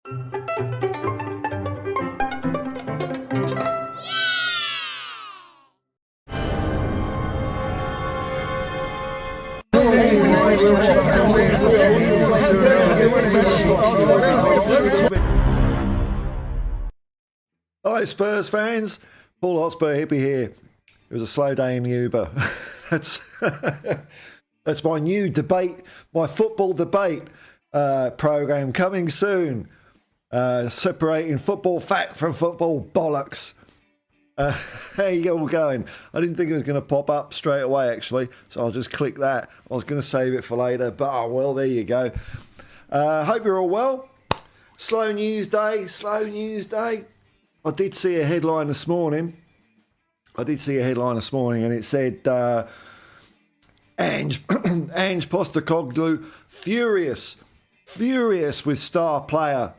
Hi Spurs fans, Paul Hotspur Hippie here. It was a slow day in the Uber. That's my new debate, my football debate program coming soon. Separating football fact from football bollocks. How you all going? I didn't think it was going to pop up straight away actually, so I'll just click that. I was going to save it for later, but oh well, there you go. Hope you're all well. Slow news day. I did see a headline this morning. And it said Ange Postecoglou furious with star player.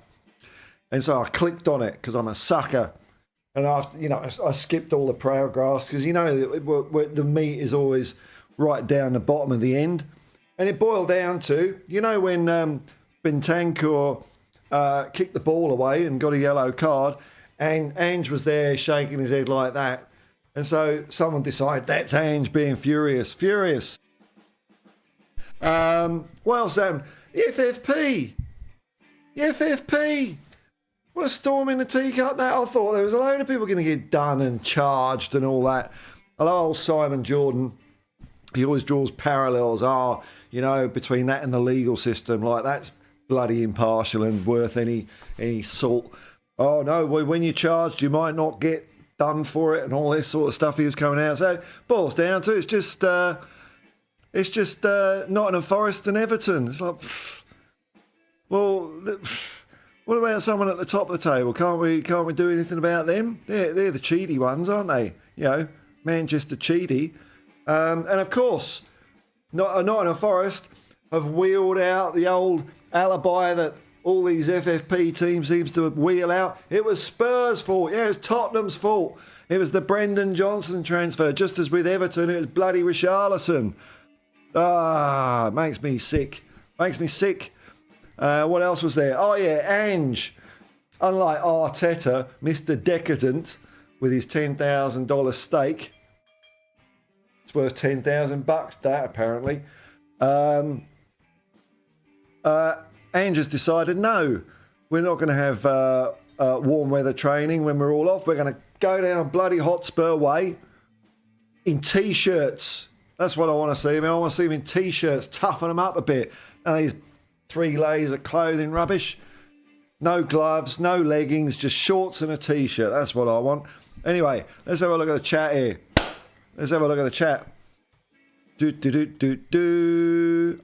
And so I clicked on it because I'm a sucker. And after, I skipped all the paragraphs because the meat is always right down the bottom of the end. And it boiled down to, when Bentancur kicked the ball away and got a yellow card, and Ange was there shaking his head like that. And so someone decided that's Ange being furious. Well, Sam, the FFP. What a storm in the teacup that. I thought there was a load of people going to get done and charged and all that. Hello, old Simon Jordan. He always draws parallels, between that and the legal system. Like, that's bloody impartial and worth any salt. Oh, no, when you're charged, you might not get done for it and all this sort of stuff he was coming out. So, boils down to it's just Nottingham Forest and Everton. It's like, well, what about someone at the top of the table? Can't we do anything about them? They're the cheaty ones, aren't they? Manchester cheaty. And of course, Nottingham Forest have wheeled out the old alibi that all these FFP teams seems to wheel out. It was Spurs' fault. Yeah, it was Tottenham's fault. It was the Brendan Johnson transfer. Just as with Everton, it was bloody Richarlison. It makes me sick. What else was there? Oh, yeah, Ange. Unlike Arteta, Mr. Decadent, with his $10,000 stake. It's worth $10,000, that, apparently. Ange has decided, no, we're not going to have warm weather training when we're all off. We're going to go down bloody Hotspur Way in T-shirts. That's what I want to see. I want to see him in T-shirts, toughen them up a bit. And these 3 layers of clothing rubbish. No gloves, no leggings, just shorts and a T-shirt. That's what I want. Anyway, let's have a look at the chat here.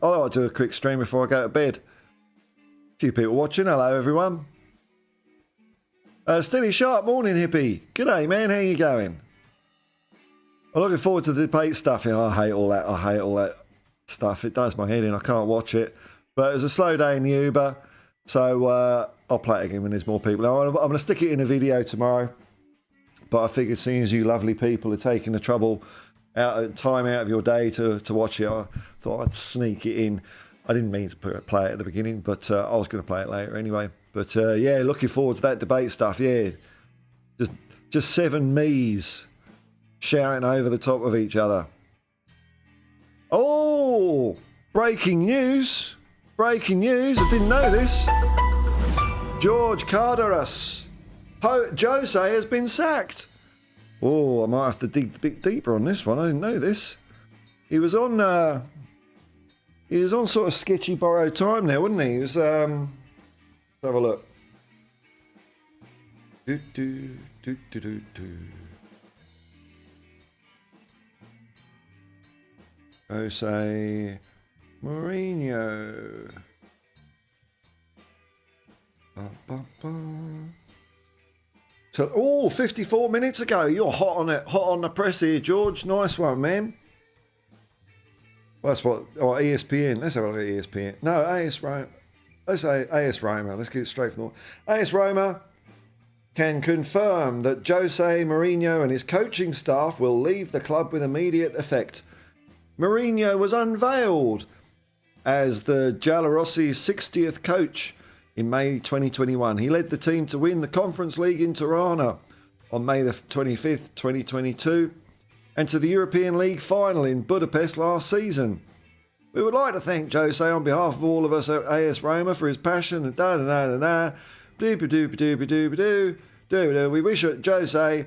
I'll do a quick stream before I go to bed. A few people watching. Hello, everyone. Steady Sharp, morning, hippie. G'day, man. How you going? I'm looking forward to the debate stuff. I hate all that stuff. It does my head in. I can't watch it. But it was a slow day in the Uber, so I'll play it again when there's more people. I'm going to stick it in a video tomorrow. But I figured, seeing as you lovely people are taking the time out of your day to watch it, I thought I'd sneak it in. I didn't mean to play it at the beginning, but I was going to play it later anyway. But yeah, looking forward to that debate stuff. Yeah, just 7 me's shouting over the top of each other. Oh, breaking news! I didn't know this. George Carderas, Jose has been sacked. Oh, I might have to dig a bit deeper on this one. I didn't know this. He was on sort of sketchy borrowed time there, wasn't he? He was, let's have a look. Jose Mourinho. So, 54 minutes ago. You're hot on it, hot on the press here, George. Nice one, man. Well, that's what. Oh, ESPN. Let's have a look at ESPN. No, AS Roma. Let's say AS Roma. Let's get it straight from the AS Roma can confirm that Jose Mourinho and his coaching staff will leave the club with immediate effect. Mourinho was unveiled as the Giallorossi's 60th coach in May 2021. He led the team to win the Conference League in Tirana on May the 25th, 2022, and to the European League final in Budapest last season. We would like to thank Jose on behalf of all of us at AS Roma for his passion and We wish Jose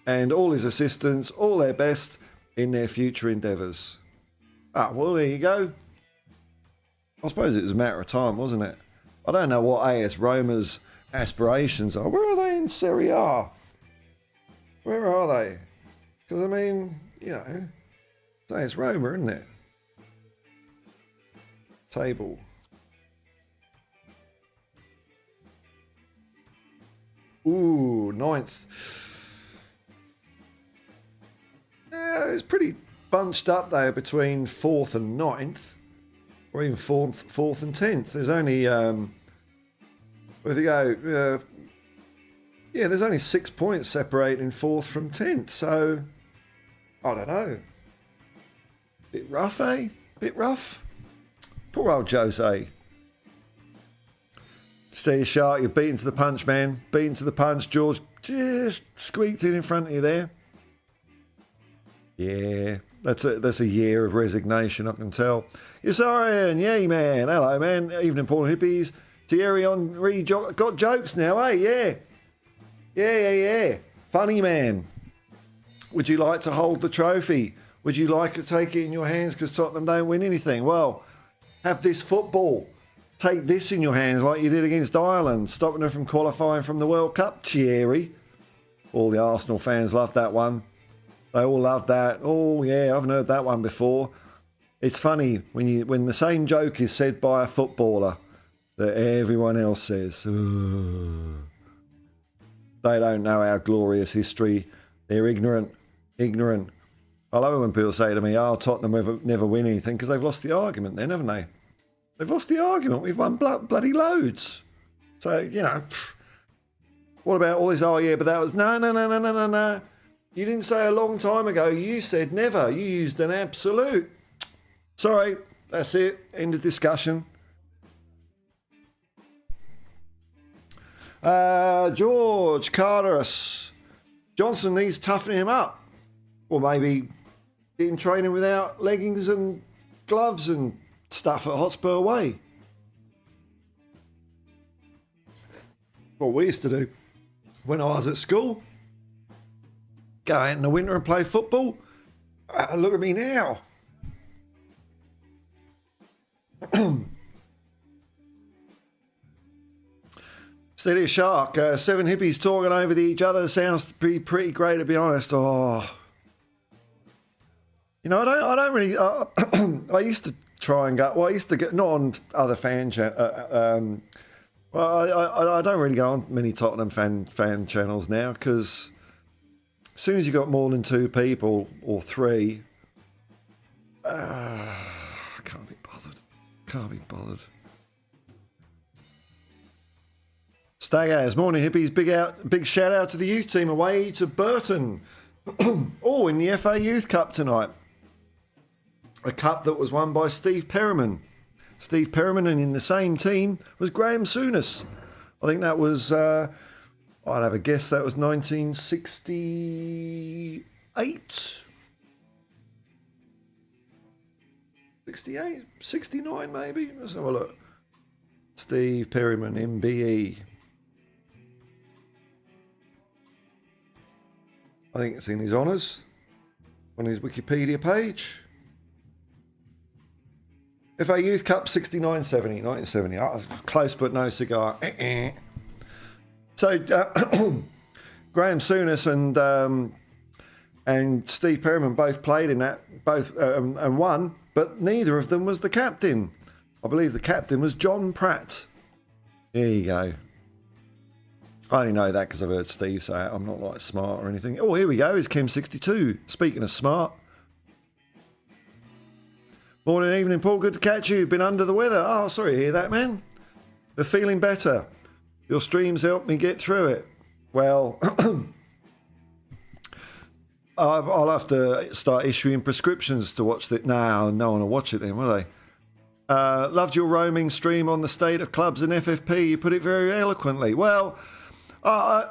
and all his assistants all their best in their future endeavours. Ah, well, there you go. I suppose it was a matter of time, wasn't it? I don't know what AS Roma's aspirations are. Where are they in Serie A? Where are they? Because, I mean, you know, it's AS Roma, isn't it? Table. Ooh, 9th. Yeah, it's pretty bunched up there between 4th and 9th. Or even 4th and 10th. There's only, where do you go? Yeah, there's only 6 points separating 4th from 10th. So, I don't know. Bit rough, eh? Bit rough. Poor old Jose. Steady shark, you're beaten to the punch, man. Beaten to the punch. George just squeaked in front of you there. Yeah, that's a year of resignation, I can tell. Yes, Orion, yay, man. Hello, man. Evening, Paul Hippies. Thierry Henry got jokes now, eh? Yeah. Funny, man. Would you like to hold the trophy? Would you like to take it in your hands because Tottenham don't win anything? Well, have this football. Take this in your hands like you did against Ireland, stopping them from qualifying from the World Cup, Thierry. All the Arsenal fans loved that one. They all loved that. Oh, yeah, I haven't heard that one before. It's funny when the same joke is said by a footballer that everyone else says. Ugh. They don't know our glorious history. They're ignorant. I love it when people say to me, oh, Tottenham never win anything, because they've lost the argument then, haven't they? They've lost the argument. We've won bloody loads. So, you know, what about all this? Oh, yeah, but that was... No. You didn't say a long time ago. You said never. You used an absolute. Sorry, that's it. End of discussion. George Carterus. Johnson needs toughening him up. Or maybe get him training without leggings and gloves and stuff at Hotspur Way. What we used to do when I was at school. Go out in the winter and play football. Look at me now. Steady shark. 7 hippies talking over each other sounds pretty great, to be honest. Oh, you know, I don't really. I used to try and go. Well, I used to get not on other fan channels. Well, I don't really go on many Tottenham fan channels now because as soon as you got more than 2 people or 3, I can't be bothered. Staghouse, morning hippies, big shout out to the youth team away to Burton. Oh, in the FA Youth Cup tonight. A cup that was won by Steve Perriman. And in the same team was Graham Souness. I think that was, I'd have a guess that was 1968. 68? 69 maybe? Let's have a look. Steve Perriman, MBE. I think it's in his honours on his Wikipedia page. FA Youth Cup 69-70, 1970. Oh, close but no cigar. So Graham Souness and Steve Perriman both played in that, and won, but neither of them was the captain. I believe the captain was John Pratt. There you go. I only know that because I've heard Steve say it. I'm not like smart or anything. Oh, here we go. It's Kim62. Speaking of smart. Morning, evening, Paul. Good to catch you. Been under the weather. Oh, sorry to hear that, man. But feeling better. Your streams helped me get through it. Well, I'll have to start issuing prescriptions to watch it. No one will watch it then, will they? Loved your roaming stream on the state of clubs and FFP. You put it very eloquently. Well, I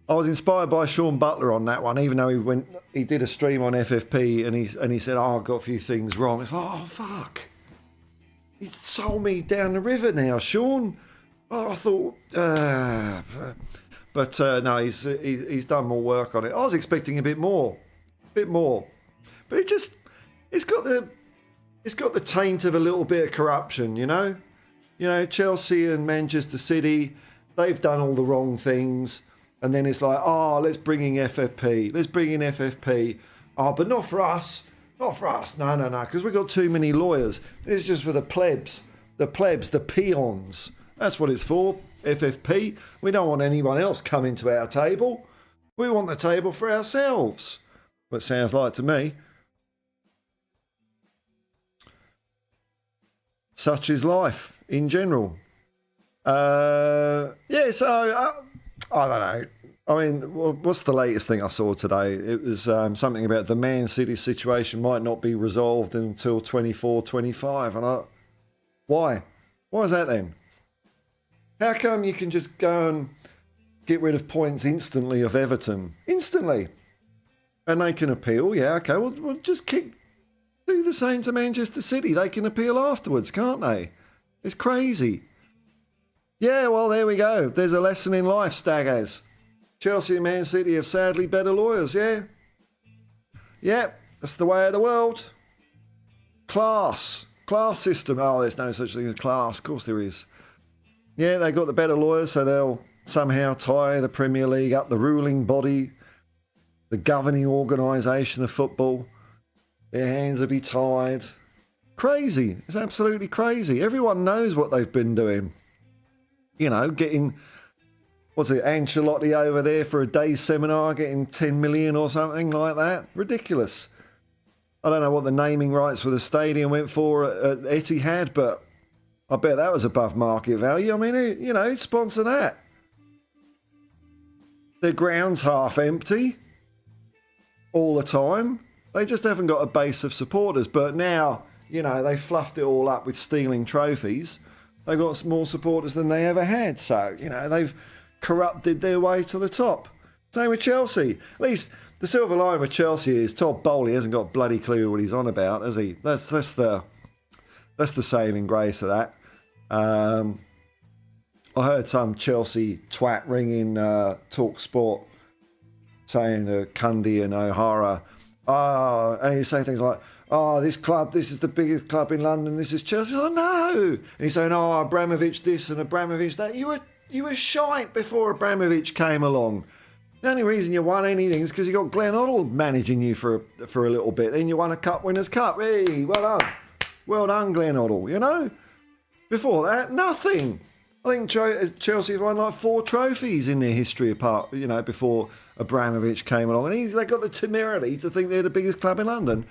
was inspired by Sean Butler on that one, even though he did a stream on FFP and he said, "Oh, I got a few things wrong." It's like, oh fuck, he sold me down the river now, Sean. Oh, I thought, but no, he's done more work on it. I was expecting a bit more, but it's got the taint of a little bit of corruption, you know. You know, Chelsea and Manchester City, they've done all the wrong things. And then it's like, oh, let's bring in FFP. Let's bring in FFP. Oh, but not for us. Not for us. No, because we've got too many lawyers. This is just for the plebs. The plebs, the peons. That's what it's for, FFP. We don't want anyone else coming to our table. We want the table for ourselves. What sounds like to me. Such is life in general. Yeah, so... I don't know. I mean, what's the latest thing I saw today? It was something about the Man City situation might not be resolved until 24-25. And why? Why is that then? How come you can just go and get rid of points instantly of Everton? Instantly. And they can appeal. Yeah, okay, we'll just do the same to Manchester City. They can appeal afterwards, can't they? It's crazy. Yeah, well, there we go. There's a lesson in life, Staggers. Chelsea and Man City have sadly better lawyers, yeah? Yeah, that's the way of the world. Class system. Oh, there's no such thing as class. Of course there is. Yeah, they got the better lawyers, so they'll somehow tie the Premier League up, the ruling body, the governing organisation of football. Their hands will be tied. Crazy. It's absolutely crazy. Everyone knows what they've been doing. You know, getting, Ancelotti over there for a day seminar, getting 10 million or something like that. Ridiculous. I don't know what the naming rights for the stadium went for at Etihad, but I bet that was above market value. I mean, you know, sponsor that. Their ground's half empty all the time. They just haven't got a base of supporters. But now, you know, they fluffed it all up with stealing trophies. They've got more supporters than they ever had. So, you know, they've corrupted their way to the top. Same with Chelsea. At least the silver line with Chelsea is Todd Bowley hasn't got a bloody clue what he's on about, has he? That's the saving grace of that. I heard some Chelsea twat ringing Talk Sport saying to Cundy and O'Hara, and he'd say things like, "Oh, this is the biggest club in London. This is Chelsea." Oh, no. And he's saying, "Oh, Abramovich this and Abramovich that." You were shite before Abramovich came along. The only reason you won anything is because you got Glenn Hoddle managing you for a little bit. Then you won a Cup Winners' Cup. Hey, well done. Well done, Glenn Hoddle, you know? Before that, nothing. I think Chelsea have won like 4 trophies in their history apart, you know, before Abramovich came along. And they got the temerity to think they're the biggest club in London.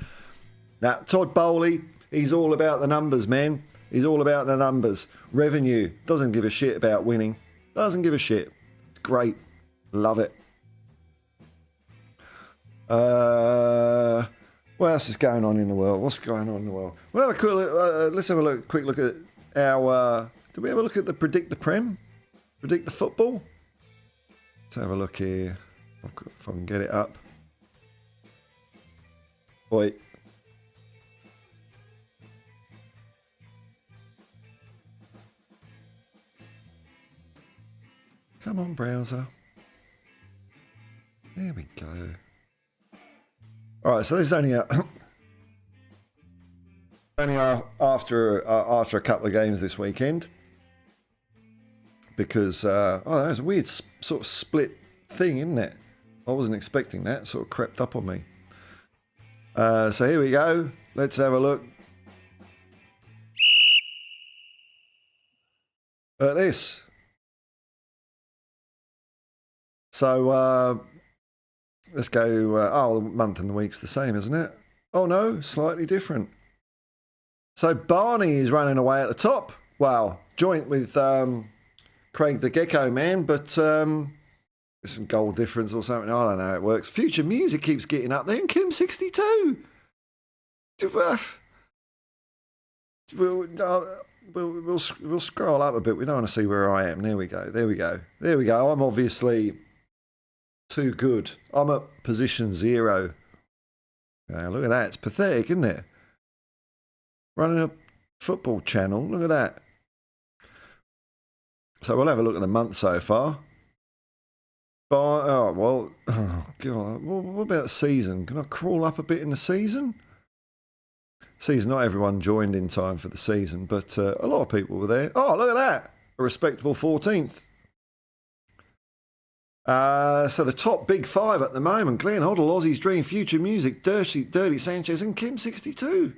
Now, Todd Bowley, he's all about the numbers, man. He's all about the numbers. Revenue. Doesn't give a shit about winning. Doesn't give a shit. Great. Love it. What else is going on in the world? What's going on in the world? We'll have a quick look, let's have a quick look at our... did we have a look at the Predict the Prem? Predict the Football? Let's have a look here. If I can get it up. Wait. Come on, browser. There we go. All right, so this is only after a couple of games this weekend because that's a weird sort of split thing, isn't it? I wasn't expecting that. It sort of crept up on me. So here we go. Let's have a look at this. So let's go. The month and the week's the same, isn't it? Oh no, slightly different. So Barney is running away at the top. Wow, joint with Craig the Gecko Man, but there's some goal difference or something. I don't know how it works. Future Music keeps getting up there, and Kim 62. we'll scroll up a bit. We don't want to see where I am. There we go. I'm obviously too good. I'm at position 0. Look at that. It's pathetic, isn't it? Running a football channel. Look at that. So we'll have a look at the month so far. Oh God. What about the season? Can I crawl up a bit in the season? Season, not everyone joined in time for the season, but a lot of people were there. Oh, look at that. A respectable 14th. So the top big 5 at the moment: Glenn Hoddle, Aussie's Dream, Future Music, Dirty Sanchez, and Kim 62.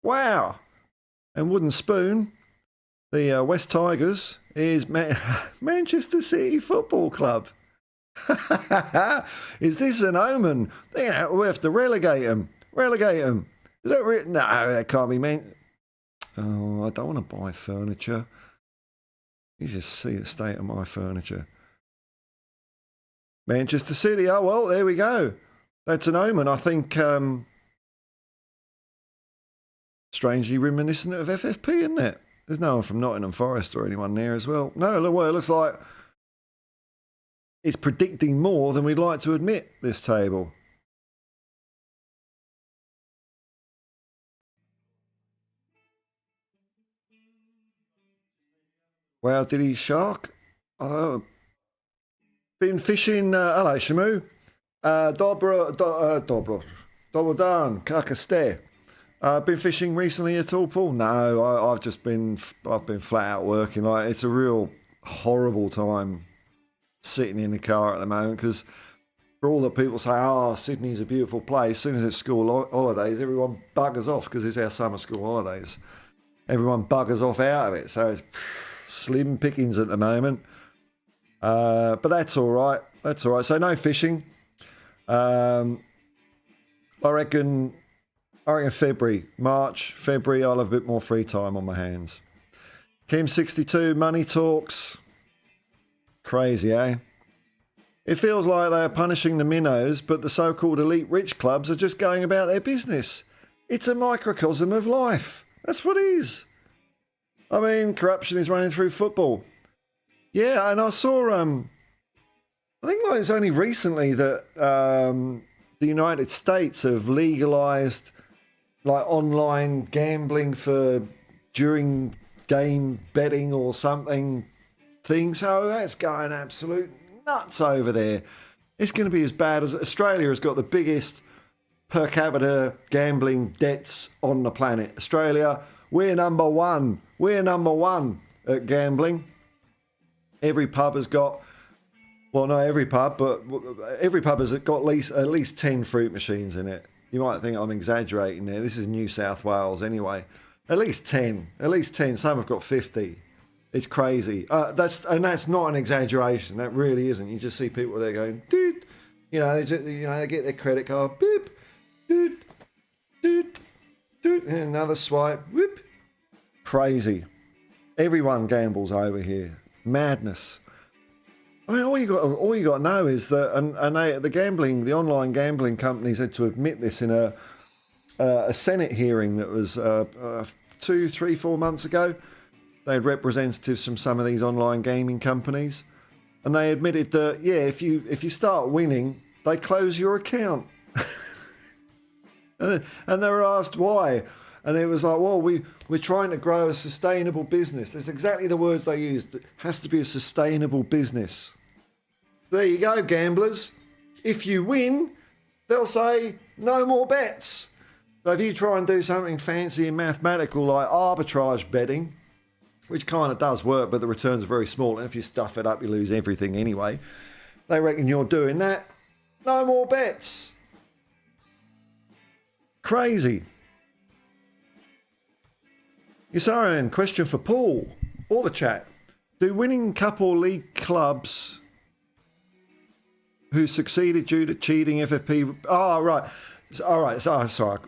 Wow. And Wooden Spoon, the West Tigers, is Manchester City Football Club. Is this an omen? We have to relegate them. Is that real? No, that can't be meant. Oh, I don't want to buy furniture. You just see the state of my furniture. Manchester City. Oh, well, there we go. That's an omen. I think strangely reminiscent of FFP, isn't it? There's no one from Nottingham Forest or anyone there as well. No, look, well, it looks like it's predicting more than we'd like to admit, this table. Wow, did he shark? Oh, been fishing. Hello, Shamu. Dobro Dan, Kakaste. Been fishing recently at all, Paul? No, I've been flat out working. Like, it's a real horrible time sitting in the car at the moment, because for all that people say, oh, Sydney's a beautiful place, as soon as it's school holidays, everyone buggers off, because it's our summer school holidays. Everyone buggers off out of it, so it's slim pickings at the moment. But that's all right. So no fishing. I reckon February, I'll have a bit more free time on my hands. Kim 62, money talks. Crazy, eh? It feels like they are punishing the minnows, but the so-called elite rich clubs are just going about their business. It's a microcosm of life. That's what it is. I mean, corruption is running through football. Yeah, and I saw, I think like it's only recently that the United States have legalised like online gambling for during game betting or something thing. So that's going absolute nuts over there. It's going to be as bad as Australia has got the biggest per capita gambling debts on the planet. Australia, we're number one. We're number one at gambling. Every pub has got, well, not every pub, but every pub has got at least 10 fruit machines in it. You might think I'm exaggerating there. This is New South Wales anyway. At least 10. Some have got 50. It's crazy. That's not an exaggeration. That really isn't. You just see people there going, dude. They get their credit card, beep, dude, and another swipe, whoop. Crazy. Everyone gambles over here. Madness. I mean, all you got to know is that, the online gambling companies had to admit this in a Senate hearing that was 2, 3, 4 months ago. They had representatives from some of these online gaming companies, and they admitted that if you start winning, they close your account. and they were asked why, and it was like, well, we're trying to grow a sustainable business. That's exactly the words they used. It has to be a sustainable business. There you go, gamblers. If you win, they'll say no more bets. So if you try and do something fancy and mathematical like arbitrage betting, which kind of does work, but the returns are very small, and if you stuff it up, you lose everything anyway. They reckon you're doing that. No more bets. Crazy. Yasarian, question for Paul or the chat. Do winning cup or league clubs who succeeded due to cheating FFP... Oh, right. All right. So, sorry.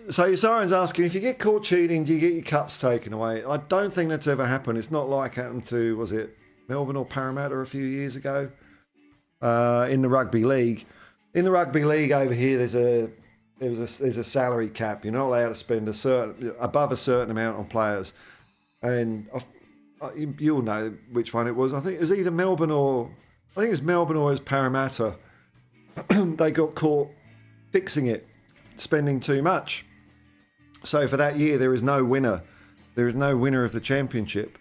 So Yasarian's asking, if you get caught cheating, do you get your cups taken away? I don't think that's ever happened. It's not like happened to, was it Melbourne or Parramatta a few years ago in the rugby league. In the rugby league over here, there's there's a salary cap. You're not allowed to spend above a certain amount on players, and you'll know which one it was. I think it was either Melbourne or it was Parramatta. They got caught fixing it, spending too much. So for that year, there is no winner. There is no winner of the championship.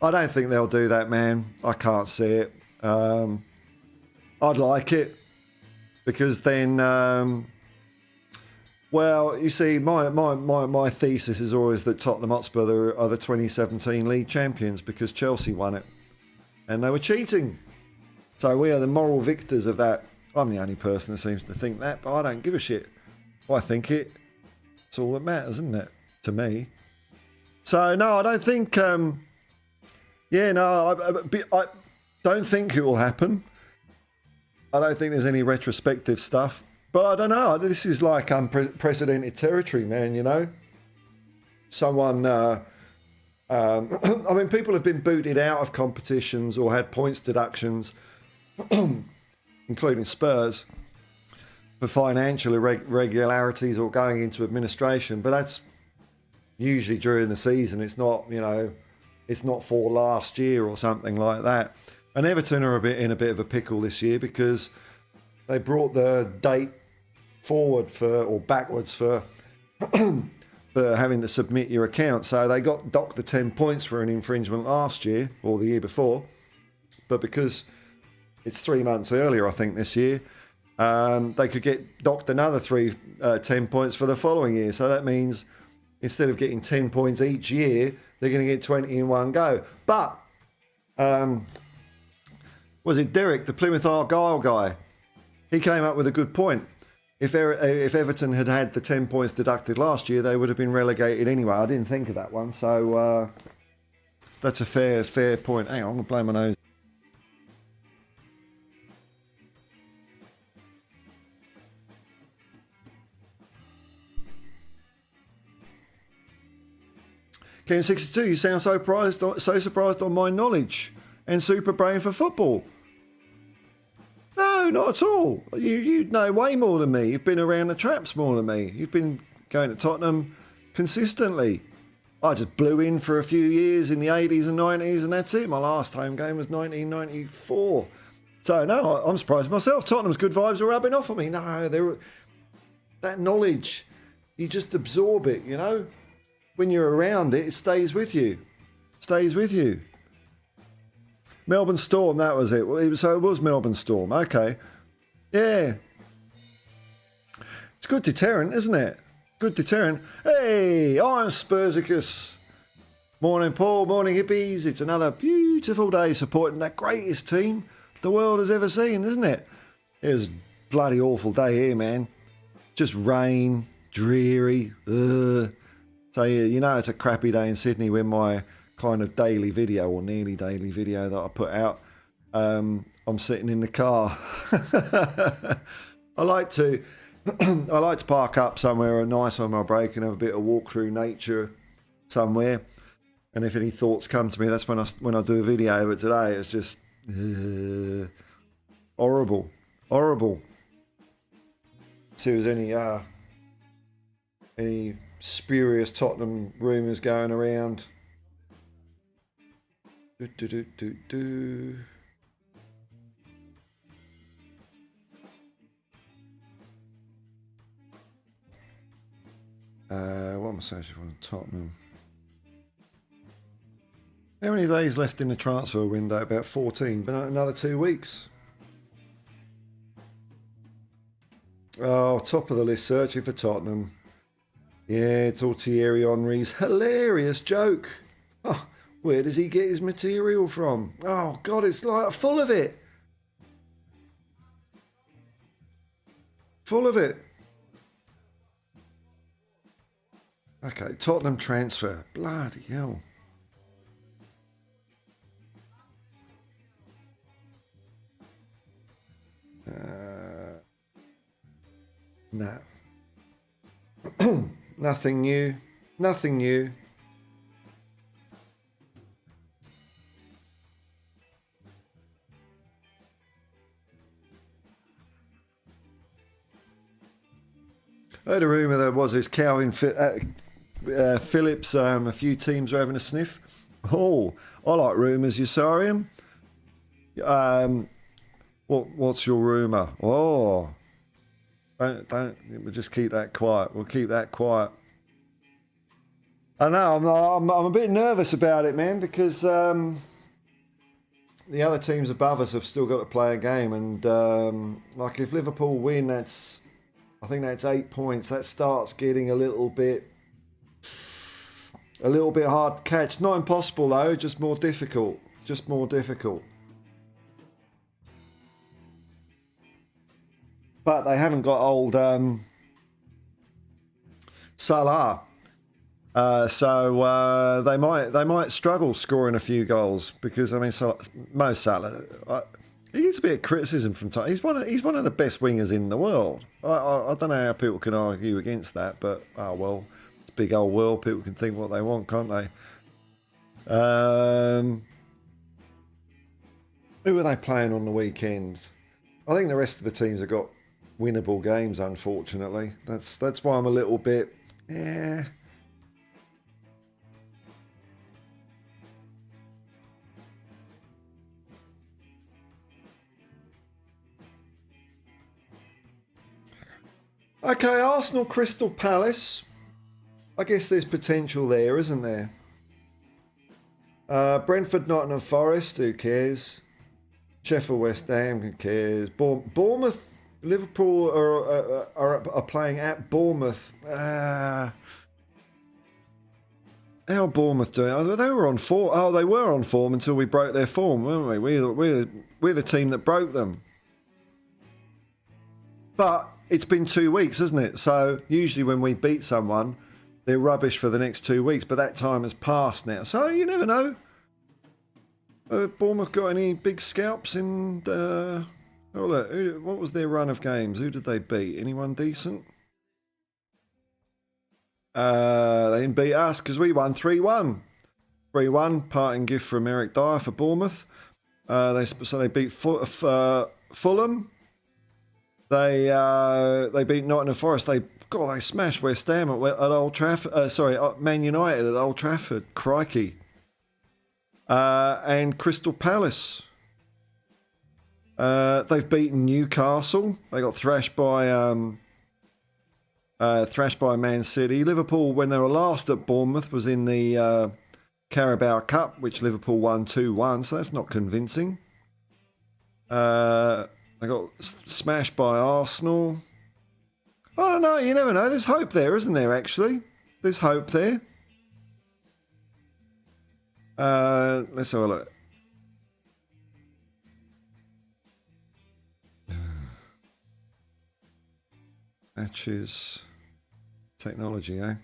I don't think they'll do that, man. I can't see it. I'd like it because then, well, you see, my thesis is always that Tottenham Hotspur are the 2017 league champions because Chelsea won it and they were cheating. So we are the moral victors of that. I'm the only person that seems to think that, but I don't give a shit. I think it. It's all that matters, isn't it? To me. So, no, I don't think... I don't think it will happen. I don't think there's any retrospective stuff. But I don't know. This is like unprecedented territory, man, you know? Someone... I mean, people have been booted out of competitions or had points deductions, including Spurs, for financial irregularities or going into administration. But that's usually during the season. It's not, you know... It's not for last year or something like that. And Everton are in a bit of a pickle this year because they brought the date forward backwards for having to submit your account. So they got docked the 10 points for an infringement last year or the year before. But because it's 3 months earlier, I think, this year, they could get docked another 10 points for the following year. So that means instead of getting 10 points each year, they're going to get 20 in one go. But, was it Derek, the Plymouth Argyle guy? He came up with a good point. If Everton had had the 10 points deducted last year, they would have been relegated anyway. I didn't think of that one. So, that's a fair point. Hang on, I'm going to blow my nose. Ken62, you sound so surprised on my knowledge and super brain for football. No, not at all. You know way more than me. You've been around the traps more than me. You've been going to Tottenham consistently. I just blew in for a few years in the 80s and 90s and that's it. My last home game was 1994. So, no, I'm surprised myself. Tottenham's good vibes are rubbing off on me. No, that knowledge, you just absorb it, you know? When you're around it, it stays with you. Stays with you. Melbourne Storm, that was it. So it was Melbourne Storm. Okay. Yeah. It's good deterrent, isn't it? Good deterrent. Hey, I'm Spursicus. Morning, Paul. Morning, hippies. It's another beautiful day supporting that greatest team the world has ever seen, isn't it? It was a bloody awful day here, man. Just rain, dreary. So, yeah, you know, it's a crappy day in Sydney when my kind of daily video or nearly daily video that I put out, I'm sitting in the car. I like to park up somewhere nice on my break and have a bit of walk through nature somewhere. And if any thoughts come to me, that's when I do a video. But today it's just horrible. See if there's any spurious Tottenham rumours going around. What am I searching for? Tottenham. How many days left in the transfer window? About 14, but another 2 weeks. Oh, top of the list, searching for Tottenham. Yeah, it's all Thierry Henry's hilarious joke. Oh, where does he get his material from? Oh, God, it's like full of it. Full of it. Okay, Tottenham transfer. Bloody hell. No. Nothing new. Nothing new. I heard a rumour there was this Calvin Phillips. A few teams are having a sniff. Oh, I like rumours, Usarium. What's your rumour? Oh, don't. We'll just keep that quiet. We'll keep that quiet. I know. I'm a bit nervous about it, man, because the other teams above us have still got to play a game, and like if Liverpool win, I think that's 8 points. That starts getting a little bit hard to catch. Not impossible though, just more difficult. But they haven't got old Salah. So they might struggle scoring a few goals because I mean Mo Salah he gets a bit of criticism from time. He's one of the best wingers in the world. I don't know how people can argue against that, but oh well, it's a big old world. People can think what they want, can't they? Who are they playing on the weekend? I think the rest of the teams have got winnable games. Unfortunately, that's why I'm a little bit Okay, Arsenal, Crystal Palace. I guess there's potential there, isn't there? Brentford, Nottingham Forest. Who cares? Sheffield, West Ham. Who cares? Bournemouth, Liverpool are playing at Bournemouth. How are Bournemouth doing? They were on form. Oh, they were on form until we broke their form, weren't we? We're the team that broke them. But it's been 2 weeks, hasn't it? So usually when we beat someone, they're rubbish for the next 2 weeks. But that time has passed now. So you never know. Bournemouth got any big scalps in... what was their run of games? Who did they beat? Anyone decent? They didn't beat us because we won 3-1. 3-1, parting gift from Eric Dyer for Bournemouth. They beat Fulham. They beat Nottingham Forest. They smashed West Ham at Old Trafford. Man United at Old Trafford. Crikey. And Crystal Palace. They've beaten Newcastle. They got thrashed by Man City. Liverpool, when they were last at Bournemouth, was in the Carabao Cup, which Liverpool won 2-1. So that's not convincing. They got smashed by Arsenal. I don't know. You never know. There's hope there, isn't there, actually? There's hope there. Let's have a look. Matches. Technology, eh?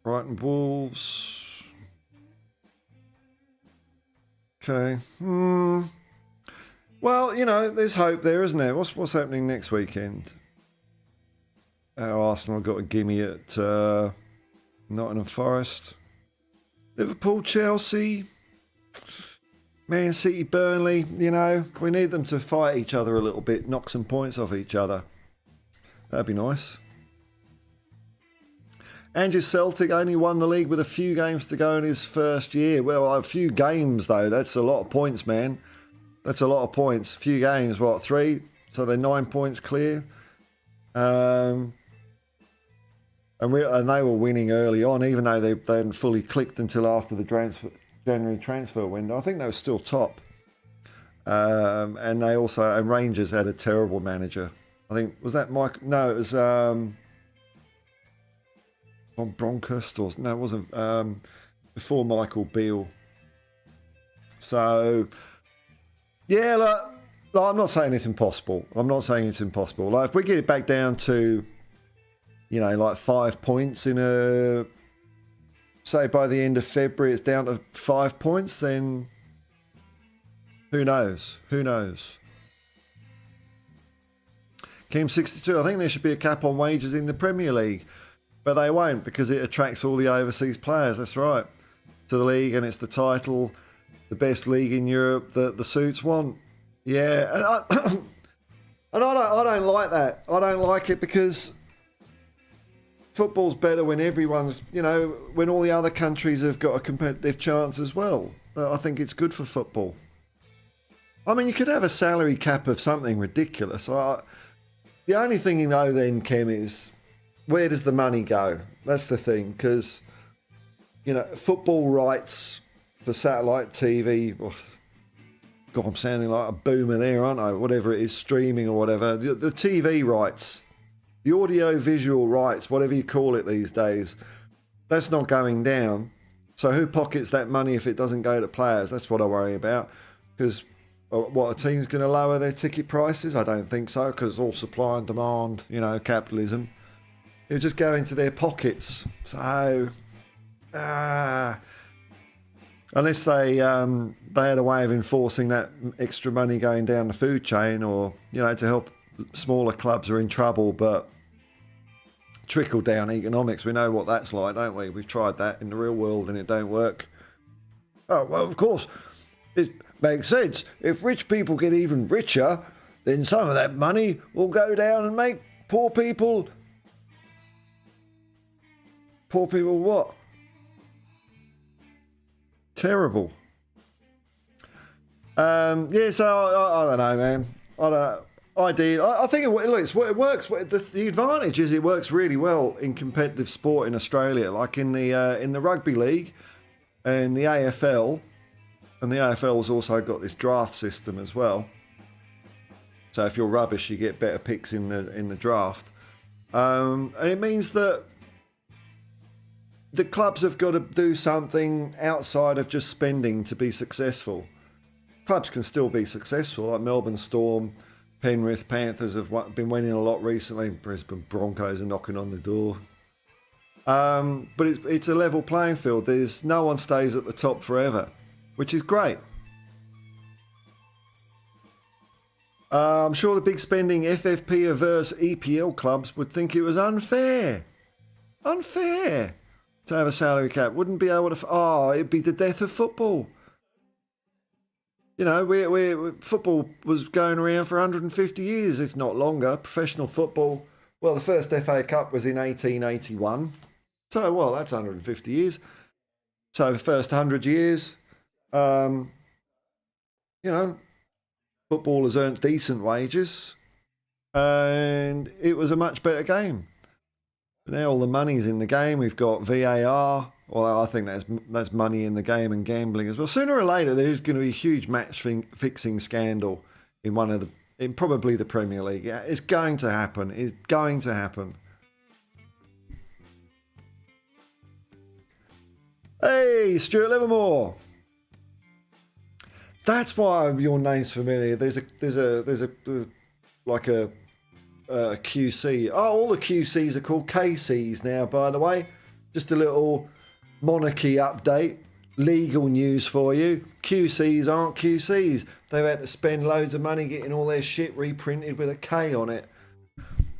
Brighton Wolves. Okay. Well, you know, there's hope there, isn't there? What's happening next weekend? Arsenal got a gimme at Nottingham Forest. Liverpool, Chelsea, Man City, Burnley. You know, we need them to fight each other a little bit, knock some points off each other. That'd be nice. Andrew Celtic only won the league with a few games to go in his first year. Well, a few games, though. That's a lot of points, man. That's a lot of points. A few games, what, 3? So they're 9 points clear. And they were winning early on, even though they hadn't fully clicked until after the January transfer window. I think they were still top. And Rangers had a terrible manager. I think, was that Mike? No, it was Von Bronckhorst. No, it wasn't. Before Michael Beale. So... yeah, look, I'm not saying it's impossible. Like, if we get it back down to, you know, like 5 points say by the end of February, it's down to 5 points, then who knows? Kim62, I think there should be a cap on wages in the Premier League, but they won't because it attracts all the overseas players. That's right, to the league, and it's the title. The best league in Europe that the suits want. Yeah. And I don't like that. I don't like it because football's better when everyone's, you know, when all the other countries have got a competitive chance as well. I think it's good for football. I mean, you could have a salary cap of something ridiculous. The only thing you know then, Kem, is where does the money go? That's the thing, because, you know, football rights for satellite TV. Oh, God, I'm sounding like a boomer there, aren't I? Whatever it is, streaming or whatever. The TV rights. The audio-visual rights, whatever you call it these days, that's not going down. So who pockets that money if it doesn't go to players? That's what I worry about. Because what, a team's going to lower their ticket prices? I don't think so, because all supply and demand, you know, capitalism. It'll just go into their pockets. So, unless they had a way of enforcing that extra money going down the food chain, or, you know, to help smaller clubs are in trouble, but trickle down economics, we know what that's like, don't we? We've tried that in the real world and it don't work. Oh, well, of course, it makes sense. If rich people get even richer, then some of that money will go down and make poor people what? Terrible. Yeah, so I don't know, man. I think it works. The advantage is it works really well in competitive sport in Australia, like in the rugby league and the AFL, and the AFL's also got this draft system as well. So if you're rubbish, you get better picks in the draft, and it means that the clubs have got to do something outside of just spending to be successful. Clubs can still be successful, like Melbourne Storm. Penrith Panthers have been winning a lot recently. Brisbane Broncos are knocking on the door. But it's a level playing field. There's no one stays at the top forever, which is great. I'm sure the big spending FFP averse EPL clubs would think it was unfair. Unfair to have a salary cap. Wouldn't be able to. It'd be the death of football. You know, football was going around for 150 years, if not longer. Professional football, well, the first FA Cup was in 1881. So, well, that's 150 years. So the first 100 years, you know, footballers earned decent wages, and it was a much better game. But now all the money's in the game. We've got VAR. Well, I think that's money in the game and gambling as well. Sooner or later, there's going to be a huge match-fixing scandal in probably the Premier League. Yeah, it's going to happen. It's going to happen. Hey, Stuart Livermore. That's why your name's familiar. There's a QC. Oh, all the QCs are called KCs now, by the way. Just a little monarchy update. Legal news for you. QCs aren't QCs. They've had to spend loads of money getting all their shit reprinted with a K on it.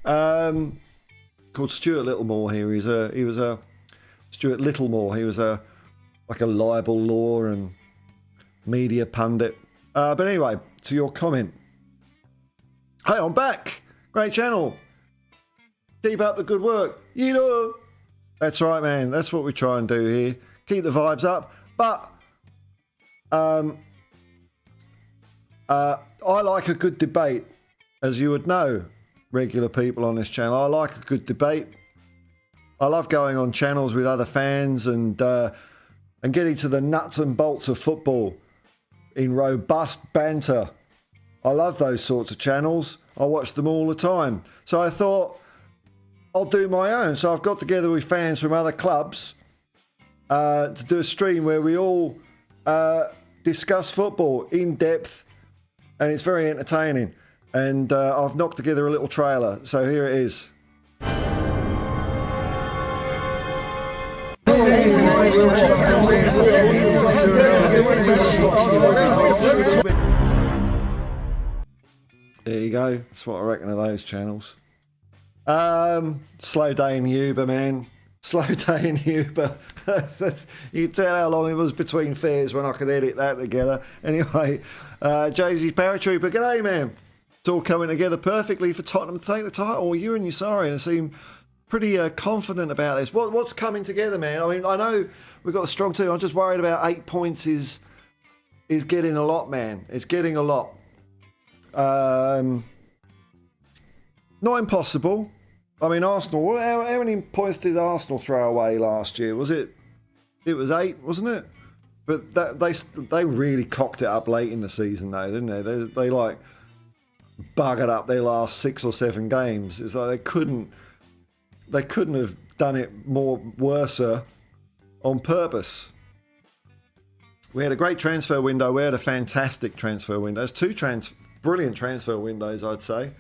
Called Stuart Littlemore here. He was a Stuart Littlemore. He was like a libel law and media pundit. But anyway, to your comment. Hey, I'm back. Great channel. Keep up the good work. You know. That's right, man. That's what we try and do here. Keep the vibes up. But I like a good debate, as you would know, regular people on this channel. I like a good debate. I love going on channels with other fans and getting to the nuts and bolts of football in robust banter. I love those sorts of channels. I watch them all the time. So I thought I'll do my own. So I've got together with fans from other clubs to do a stream where we all discuss football in depth, and it's very entertaining. And I've knocked together a little trailer. So here it is. There you go. That's what I reckon of those channels. Slow day in Uber, man. Slow day in Uber. You can tell how long it was between fares when I could edit that together. Anyway, Jay-Z's Paratrooper. G'day, man. It's all coming together perfectly for Tottenham to take the title. You and Yusarian seem pretty confident about this. What's coming together, man? I mean, I know we've got a strong team. I'm just worried about 8 points is getting a lot, man. It's getting a lot. Not impossible. I mean, Arsenal, how many points did Arsenal throw away last year? Was it? It was 8, wasn't it? But they really cocked it up late in the season, though, didn't they? They like buggered up their last 6 or 7 games. It's like they couldn't have done it more worse on purpose. We had a great transfer window. We had a fantastic transfer window. It's 2 brilliant transfer windows, I'd say.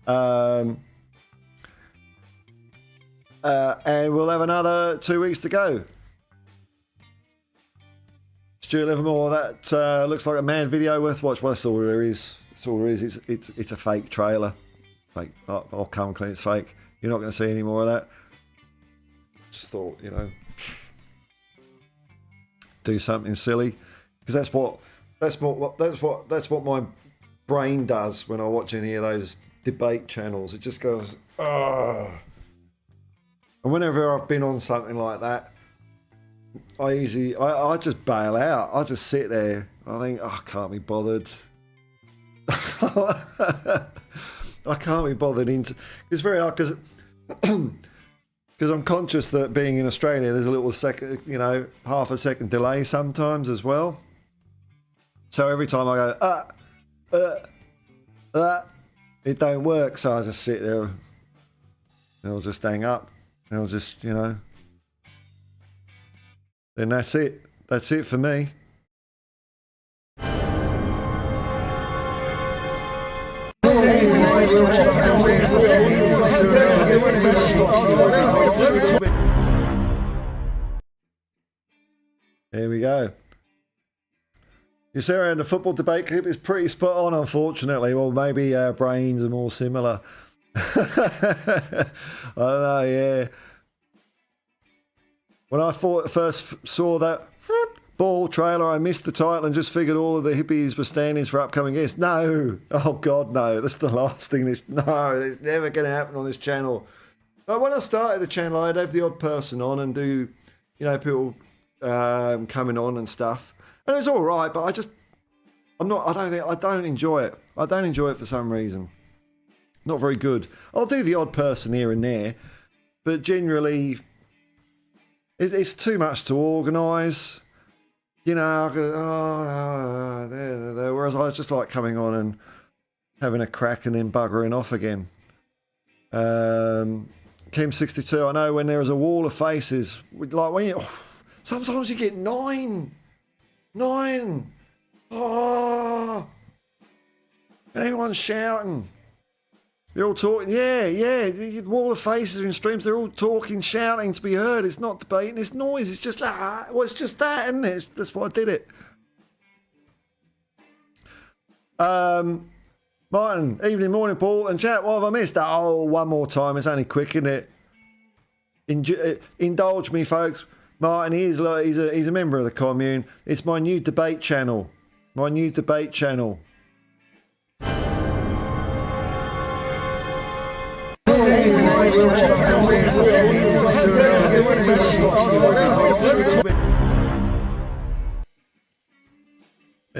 And we'll have another 2 weeks to go. Stuart Livermore, that looks like a mad video worth watch. Well, that's all there is. That's all there is. It's a fake trailer. Fake. I'll come clean. It's fake. You're not going to see any more of that. Just thought, do something silly, because that's what my brain does when I watch any of those debate channels. It just goes, ugh. And whenever I've been on something like that, I just bail out. I just sit there. I think, I can't be bothered. I can't be bothered. It's very hard because I'm conscious that being in Australia, there's a little second, half a second delay sometimes as well. So every time I go, it don't work. So I just sit there and I'll just hang up. And I'll just, then that's it. That's it for me. Here we go. You see around the football debate clip is pretty spot on, unfortunately. Well, maybe our brains are more similar. I don't know, yeah. When I first saw that ball trailer, I missed the title and just figured all of the hippies were stand-ins for upcoming guests. No. Oh, God, no. That's the last thing. No, it's never going to happen on this channel. But when I started the channel, I'd have the odd person on and do, people coming on and stuff. And it was all right, but I don't enjoy it. I don't enjoy it for some reason. Not very good. I'll do the odd person here and there, but generally, it's too much to organise. Whereas I just like coming on and having a crack and then buggering off again. Kim62, I know when there is a wall of faces, like when sometimes you get 9. Oh, and everyone's shouting. They're all talking, the wall of faces in streams, they're all talking, shouting to be heard. It's not debating, it's noise, it's just, it's just that, isn't it? That's why I did it. Martin, evening, morning, Paul, and chat, what have I missed? Oh, one more time, it's only quick, isn't it? Indulge me, folks. Martin, he's a member of the commune. It's my new debate channel. There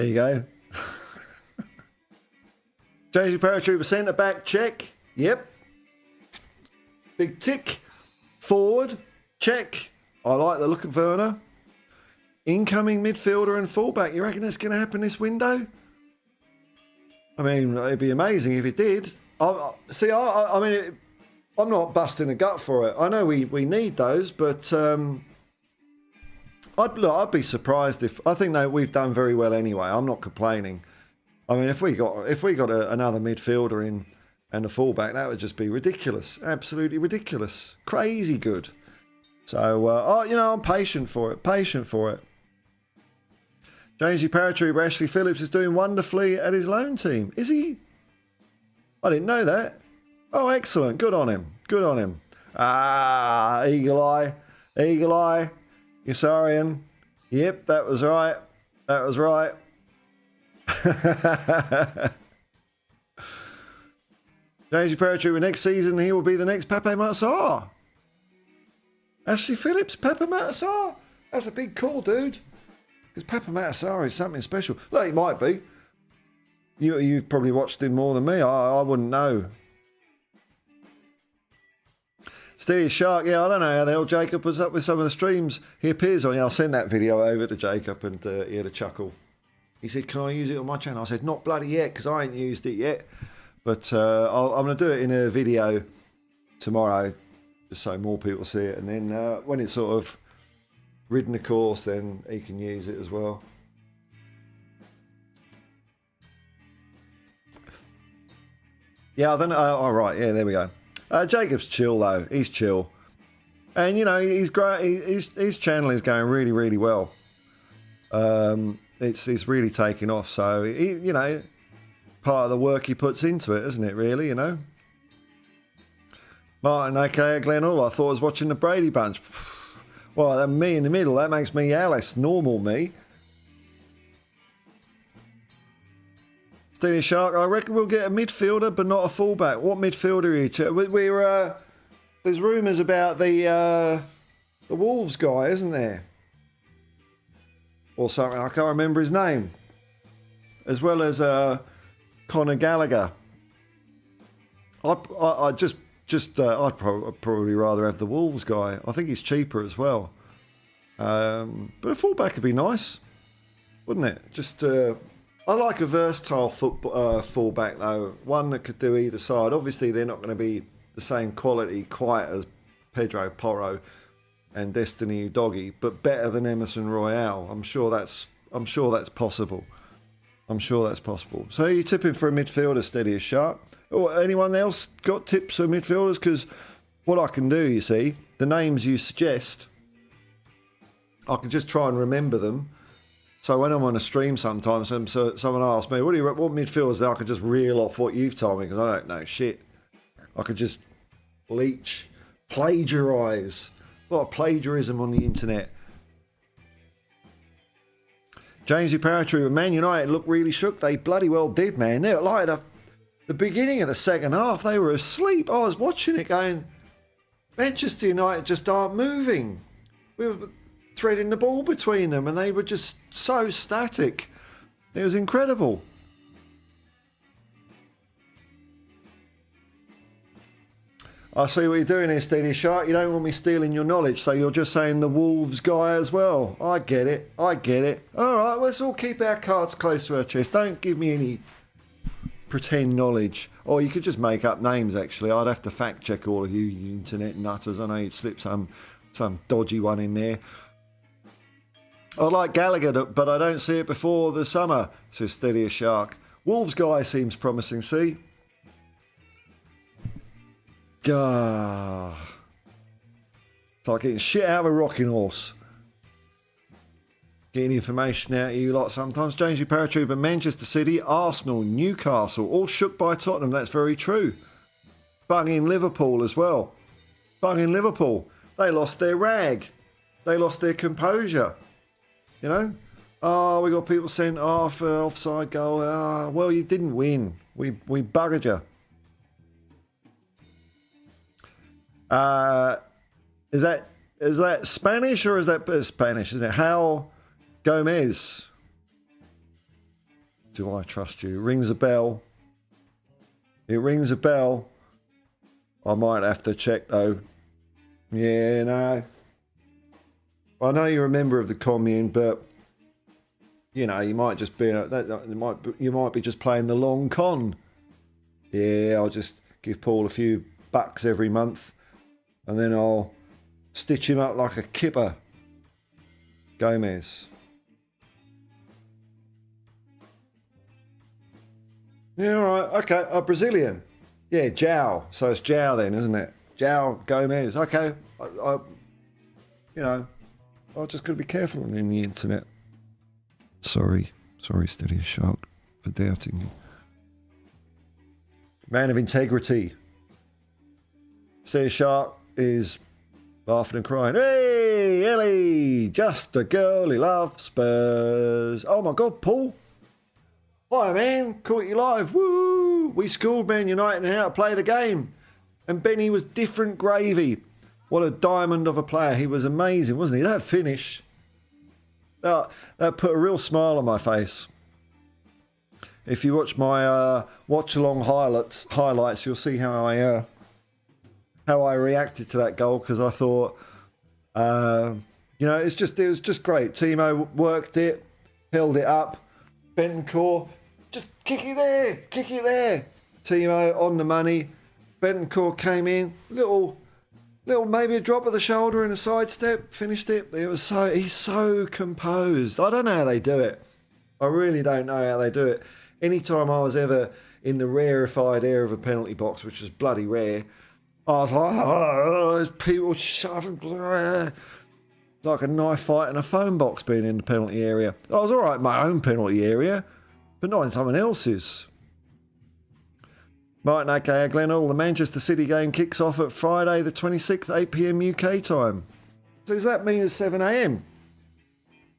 you go. Changing paratrooper centre back, check. Yep. Big tick. Forward, check. I like the look of Werner. Incoming midfielder and fullback. You reckon that's going to happen this window? I mean, it'd be amazing if it did. I mean, I'm not busting a gut for it. I know we need those, but I'd be surprised if. I think that we've done very well anyway. I'm not complaining. I mean, if we got another midfielder in and a fullback, that would just be ridiculous. Absolutely ridiculous. Crazy good. So I'm patient for it. Jamesy Paratrooper Ashley Phillips is doing wonderfully at his loan team. Is he? I didn't know that. Oh, excellent. Good on him. Eagle Eye. Yusarian. Yep, that was right. James Paratrooper, next season he will be the next Pepe Matsar. Ashley Phillips, Pepe Matsar. That's a big call, dude. Because Pepe Matsar is something special. Look, he might be. You've probably watched him more than me. I wouldn't know. Steely Shark, yeah, I don't know how the hell Jacob was up with some of the streams he appears on. Yeah, I'll send that video over to Jacob, and he had a chuckle. He said, can I use it on my channel? I said, not bloody yet, because I ain't used it yet. But I'm going to do it in a video tomorrow, just so more people see it. And then when it's sort of ridden the course, then he can use it as well. Yeah, I don't know. All right, yeah, there we go. Jacob's chill though. He's chill, and you know he's great. His channel is going really, really well. It's really taking off. So you know, part of the work he puts into it, isn't it? Really, you know. Martin, aka Glenn Hall. I thought I was watching the Brady Bunch. Well, me in the middle. That makes me Alice, normal me. Steely Shark, I reckon we'll get a midfielder, but not a fullback. What midfielder are you? There's rumours about the Wolves guy, isn't there? Or something. I can't remember his name. As well as Conor Gallagher. I'd probably rather have the Wolves guy. I think he's cheaper as well. But a fullback would be nice, wouldn't it? Just. I like a versatile fullback though, one that could do either side. Obviously, they're not going to be the same quality quite as Pedro Porro and Destiny Doggy, but better than Emerson Royale. I'm sure that's possible. I'm sure that's possible. So you're tipping for a midfielder, Steady as Shark. Or anyone else got tips for midfielders? Because what I can do, you see, the names you suggest, I can just try and remember them. So when I'm on a stream sometimes, someone asks me, what midfielders? I could just reel off what you've told me because I don't know shit. I could just plagiarise. A lot of plagiarism on the internet. Jamesy Paratrooper, Man United looked really shook. They bloody well did, man. They were like the beginning of the second half, they were asleep. I was watching it going, Manchester United just aren't moving. We were threading the ball between them and they were just so static. It was incredible. I see what you're doing here, Steely Shark. You don't want me stealing your knowledge, so you're just saying the Wolves guy as well. I get it. All right, let's all keep our cards close to our chest. Don't give me any pretend knowledge. Or you could just make up names, actually. I'd have to fact check all of you internet nutters. I know you'd slip some dodgy one in there. I like Gallagher, but I don't see it before the summer, says Steady as Shark. Wolves guy seems promising, see? Gah. It's like getting shit out of a rocking horse. Getting information out of you lot sometimes. James Paratrooper, Manchester City, Arsenal, Newcastle, all shook by Tottenham. That's very true. Bunging Liverpool as well. Bunging Liverpool. They lost their rag. They lost their composure. You know? Oh, we got people sent off, offside goal. Oh, well, you didn't win. We buggered you. Is that Spanish or is that Spanish? Isn't it? How Gomez? Do I trust you? Rings a bell. It rings a bell. I might have to check though. Yeah, no. I know you're a member of the commune, but you know you might just be you might be just playing the long con. Yeah, I'll just give Paul a few bucks every month. And then I'll stitch him up like a kipper. Gomez. Yeah, all right. Okay, a Brazilian. Yeah, João. So it's João then, isn't it? João Gomez. Okay. I just got to be careful on the internet. Sorry, Steady as Shark, for doubting you. Man of integrity. Steady as Shark is laughing and crying. Hey, Ellie, just a girl who loves Spurs. Oh my God, Paul. Hi, man. Caught you live. Woo. Woo! We schooled Man United in how to play the game. And Benny was different gravy. What a diamond of a player. He was amazing, wasn't he? That finish. That put a real smile on my face. If you watch my watch-along highlights, you'll see how I reacted to that goal, because I thought, you know, it was just great. Timo worked it, held it up. Bentancur, just kick it there. Timo on the money. Bentancur came in, little maybe a drop of the shoulder and a sidestep, finished it. He's so composed. I don't know how they do it. I really don't know how they do it. Anytime I was ever in the rarefied air of a penalty box, which was bloody rare, I was like, oh, there's people shoving, like a knife fight in a phone box being in the penalty area. I was all right in my own penalty area, but not in someone else's. Martin aka Glenn, the Manchester City game kicks off at Friday the 26th, 8 p.m. UK time. So does that mean it's 7 a.m?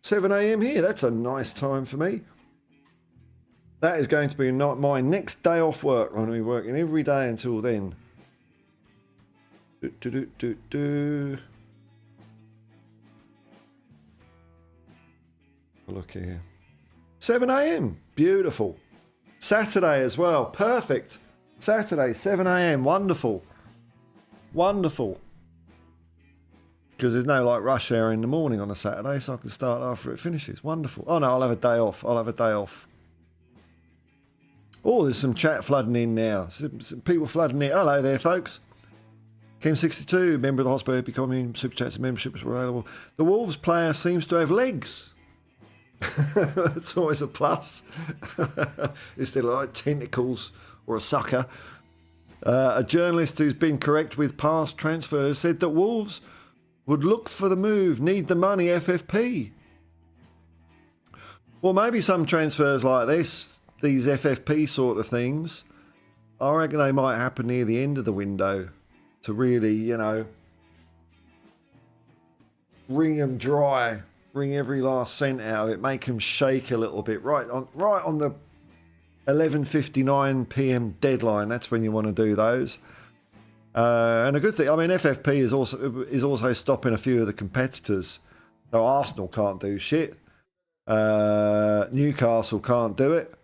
7 a.m. here, that's a nice time for me. That is going to be my next day off work. I'm going to be working every day until then. Look here. 7 a.m. Beautiful. Saturday as well. Perfect. Saturday, 7 a.m. Wonderful. Wonderful. Because there's no like rush hour in the morning on a Saturday, so I can start after it finishes. Wonderful. Oh no, I'll have a day off. Oh, there's some chat flooding in now. Some people flooding in. Hello there, folks. Kim62, member of the Hotspur Hippie commune. Super chats and memberships are available. The Wolves player seems to have legs. That's always a plus. Instead of like tentacles or a sucker. A journalist who's been correct with past transfers said that Wolves would look for the move, need the money, FFP. Well, maybe some transfers like this, these FFP sort of things, I reckon they might happen near the end of the window to really, you know, wring them dry, wring every last cent out of it, make them shake a little bit. Right on the 11:59 p.m. deadline. That's when you want to do those. And a good thing, I mean, FFP is also stopping a few of the competitors. So Arsenal can't do shit. Newcastle can't do it.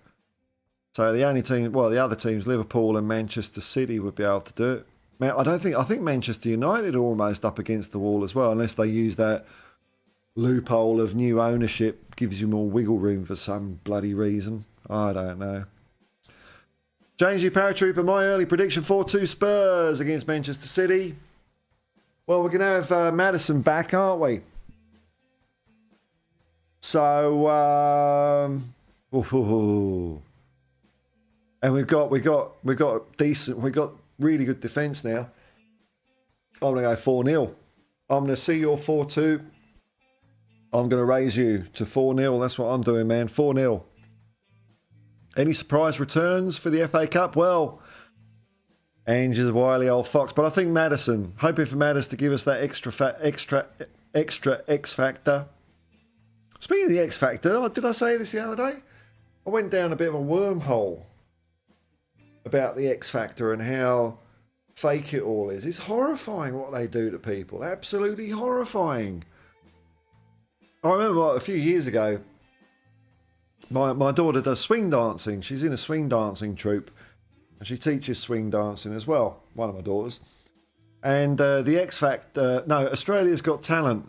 So the only team, well, the other teams, Liverpool and Manchester City, would be able to do it. I think Manchester United are almost up against the wall as well, unless they use that loophole of new ownership, gives you more wiggle room for some bloody reason. I don't know. James G. Paratrooper, my early prediction 4-2 Spurs against Manchester City. Well, we're going to have Maddison back, aren't we? So, and we've got really good defence now. I'm going to go 4-0. I'm going to see your 4-2. I'm going to raise you to 4-0. That's what I'm doing, man. 4-0. Any surprise returns for the FA Cup? Well, Ange is a wily old fox, but I think Maddison, hoping for Maddison to give us that extra X factor. Speaking of the X factor, did I say this the other day? I went down a bit of a wormhole about the X factor and how fake it all is. It's horrifying what they do to people. Absolutely horrifying. I remember like, a few years ago, my daughter does swing dancing. She's in a swing dancing troupe, and she teaches swing dancing as well, one of my daughters. And the X Factor, Australia's Got Talent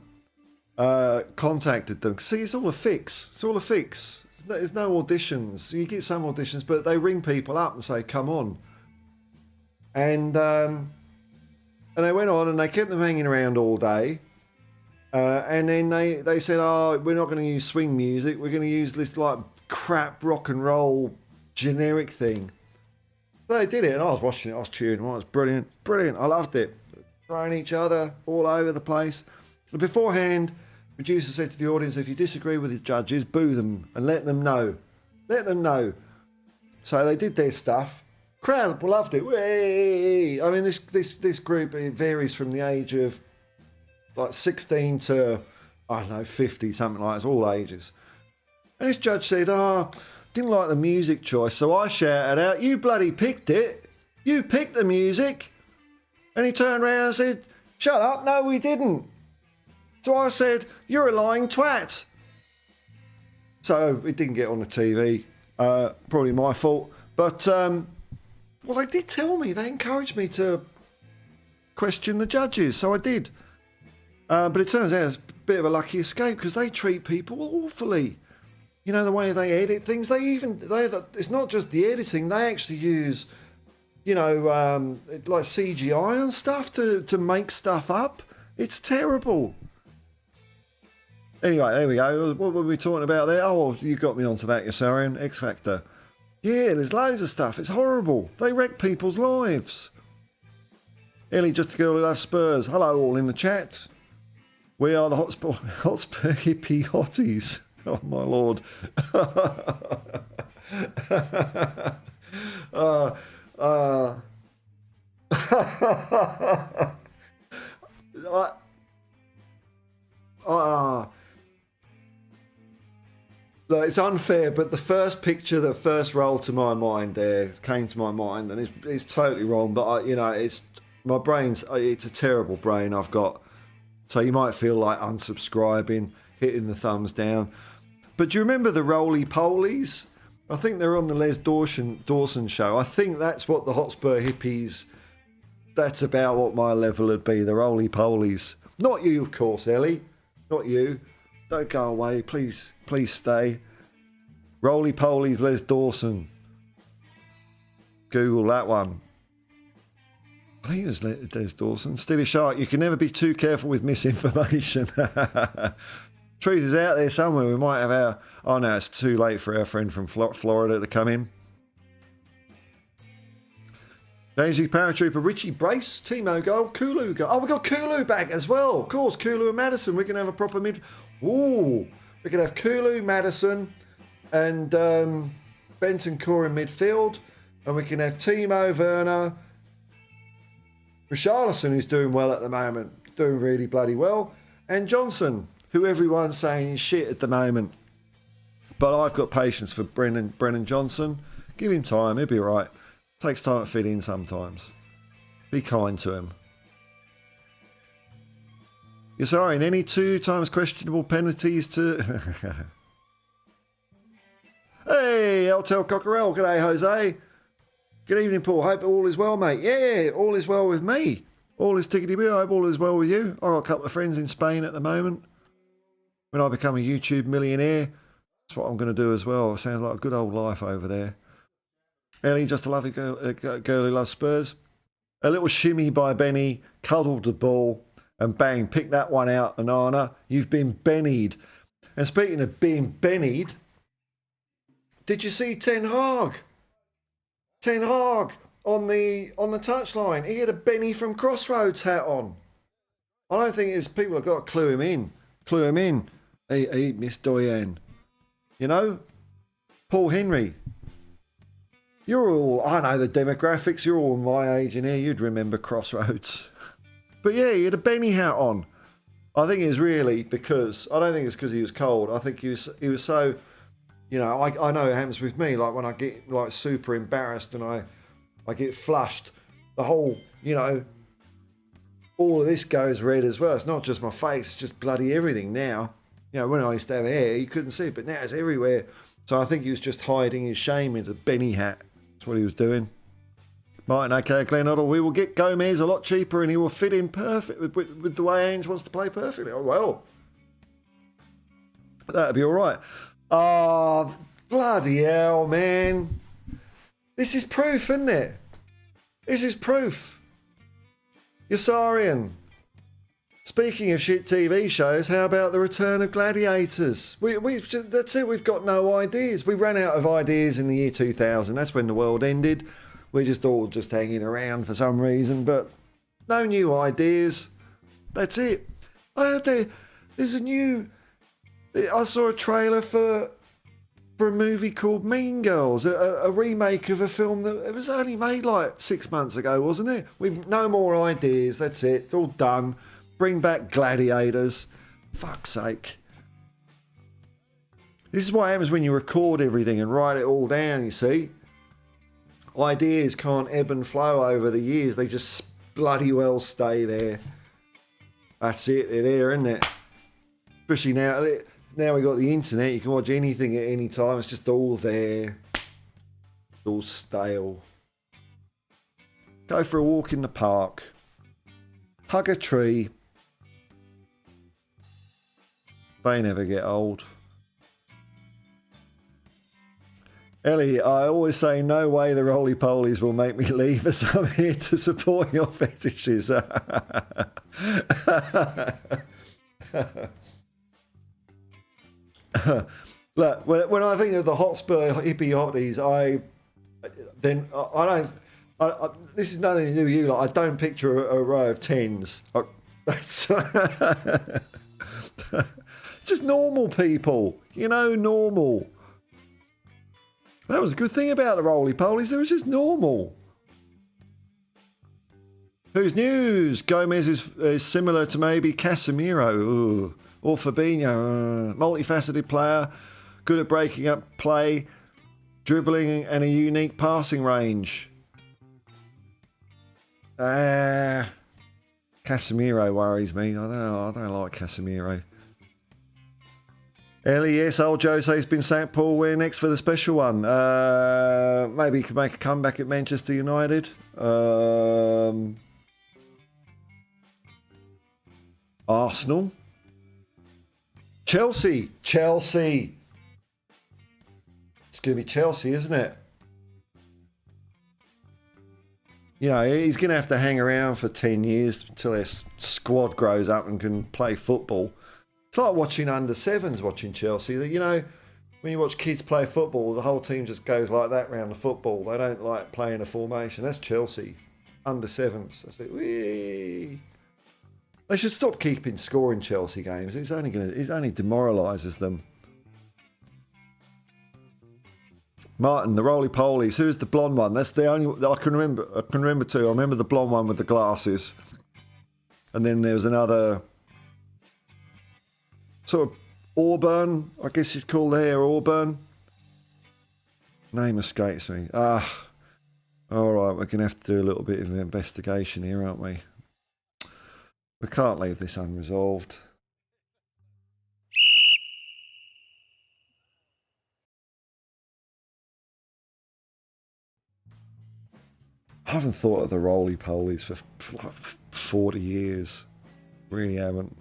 contacted them. See, it's all a fix. It's all a fix. There's no auditions. You get some auditions, but they ring people up and say, come on. And they went on and they kept them hanging around all day. And then they said, oh, we're not going to use swing music. We're going to use this like crap rock and roll generic thing. So they did it, and I was watching it. I was cheering. Oh, it was brilliant. Brilliant. I loved it. Throwing each other all over the place. But beforehand, the producer said to the audience, if you disagree with the judges, boo them and let them know. Let them know. So they did their stuff. Crowd loved it. Way! I mean, this group, it varies from the age of like 16 to, I don't know, 50, something like that. It's all ages. And this judge said, Didn't like the music choice, so I shouted out, "You bloody picked it. You picked the music." And he turned around and said, "Shut up, no we didn't." So I said, "You're a lying twat." So it didn't get on the TV. Probably my fault. But, well, they did tell me. They encouraged me to question the judges, so I did. But it turns out it's a bit of a lucky escape because they treat people awfully. You know, the way they edit things. It's not just the editing. They actually use, you know, like CGI and stuff to make stuff up. It's terrible. Anyway, there we go. What were we talking about there? Oh, you got me onto that, Yossarian. X Factor. Yeah, there's loads of stuff. It's horrible. They wreck people's lives. Ellie, just a girl who loves Spurs. Hello, all in the chat. We are the Hotspur Hippie Hotties. Oh, my Lord. Look, it's unfair, but the first picture that first rolled to my mind there came to my mind, and it's totally wrong, but you know, it's my brain's, it's a terrible brain I've got, so you might feel like unsubscribing, hitting the thumbs down. But do you remember the roly-polies? I think they're on the Les Dawson show. I think that's what the Hotspur Hippies, that's about what my level would be, the roly-polies. Not you, of course, Ellie. Not you. Don't go away. Please stay. Roly-polies, Les Dawson. Google that one. I think it was Les Dawson. Stevie Shark, you can never be too careful with misinformation. Truth is out there somewhere. We might have our... Oh, no, it's too late for our friend from Florida to come in. Daisy Paratrooper, Richie Brace, Timo goal, Kulu goal. Oh, we got Kulu back as well. Of course, Kulu and Madison. We can have a proper mid... Ooh, we can have Kulu, Madison, and Bentancur in midfield. And we can have Timo, Werner, Richarlison, who's doing well at the moment. Doing really bloody well. And Johnson, who everyone's saying is shit at the moment. But I've got patience for Brennan Johnson. Give him time, he'll be all right. Takes time to fit in sometimes. Be kind to him. You're sorry, and any 2 times questionable penalties to... Hey, Eltel Cockerell. G'day, Jose. Good evening, Paul. Hope all is well, mate. Yeah, all is well with me. All is tickety-boo. I hope all is well with you. I've got a couple of friends in Spain at the moment. When I become a YouTube millionaire, that's what I'm going to do as well. Sounds like a good old life over there. Ellie, just a lovely girl who loves Spurs. A little shimmy by Benny, cuddled the ball, and bang, pick that one out, Anana. You've been bennied. And speaking of being bennied, did you see Ten Hag? Ten Hag on the touchline. He had a Benny from Crossroads hat on. I don't think it's people have got to clue him in. Clue him in. Hey, Miss Doyen. You know? Paul Henry. You're all, I know the demographics, you're all my age in here, you'd remember Crossroads. But yeah, he had a Benny hat on. I think it's really because, I don't think it's because he was cold. I think he was so, you know, I know it happens with me, like when I get like super embarrassed and I get flushed, the whole, you know, all of this goes red as well. It's not just my face, it's just bloody everything now. You know, when I used to have hair, you couldn't see it, but now it's everywhere. So I think he was just hiding his shame into the Benny hat. That's what he was doing. Martin, okay, Glenn Oddle, we will get Gomez a lot cheaper and he will fit in perfect with the way Ange wants to play perfectly. Oh, well. That'd be all right. Oh, bloody hell, man. This is proof, isn't it? This is proof. Yossarian. Speaking of shit TV shows, how about the return of Gladiators? That's it, we've got no ideas. We ran out of ideas in the year 2000. That's when the world ended. We're just all just hanging around for some reason, but no new ideas. That's it. I heard there's a new... I saw a trailer for a movie called Mean Girls, a remake of a film that it was only made like 6 months ago, wasn't it? We've no more ideas. That's it. It's all done. Bring back Gladiators. Fuck's sake. This is what happens when you record everything and write it all down, you see. Ideas can't ebb and flow over the years. They just bloody well stay there. That's it. They're there, isn't it? Especially now. Now we've got the internet. You can watch anything at any time. It's just all there. It's all stale. Go for a walk in the park. Hug a tree. They never get old. Ellie, I always say no way the roly-polies will make me leave, as I'm here to support your fetishes. Look, when I think of the Hotspur Hippie hotties, this is nothing to do with you. Like, I don't picture a row of tens. That's just normal people, you know, normal. That was a good thing about the roly-polies. They were just normal. Who's news? Gomez is similar to maybe Casemiro. Ooh. Or Fabinho. Multifaceted player. Good at breaking up play. Dribbling and a unique passing range. Casemiro worries me. I don't like Casemiro. Ellie, yes, old Jose's been sacked. Paul, where next for the special one? Maybe he could make a comeback at Manchester United. Arsenal. Chelsea. It's going to be Chelsea, isn't it? You know, he's going to have to hang around for 10 years until their squad grows up and can play football. It's like watching under sevens, watching Chelsea. You know, when you watch kids play football, the whole team just goes like that round the football. They don't like playing a formation. That's Chelsea. Under sevens. That's it. Whee! They should stop keeping score in Chelsea games. It only demoralises them. Martin, the roly-polies. Who's the blonde one? That's the only I can remember. I can remember two. I remember the blonde one with the glasses. And then there was another sort of auburn, I guess you'd call the hair auburn. Name escapes me. All right, we're going to have to do a little bit of an investigation here, aren't we? We can't leave this unresolved. I haven't thought of the roly-polies for like 40 years. Really haven't.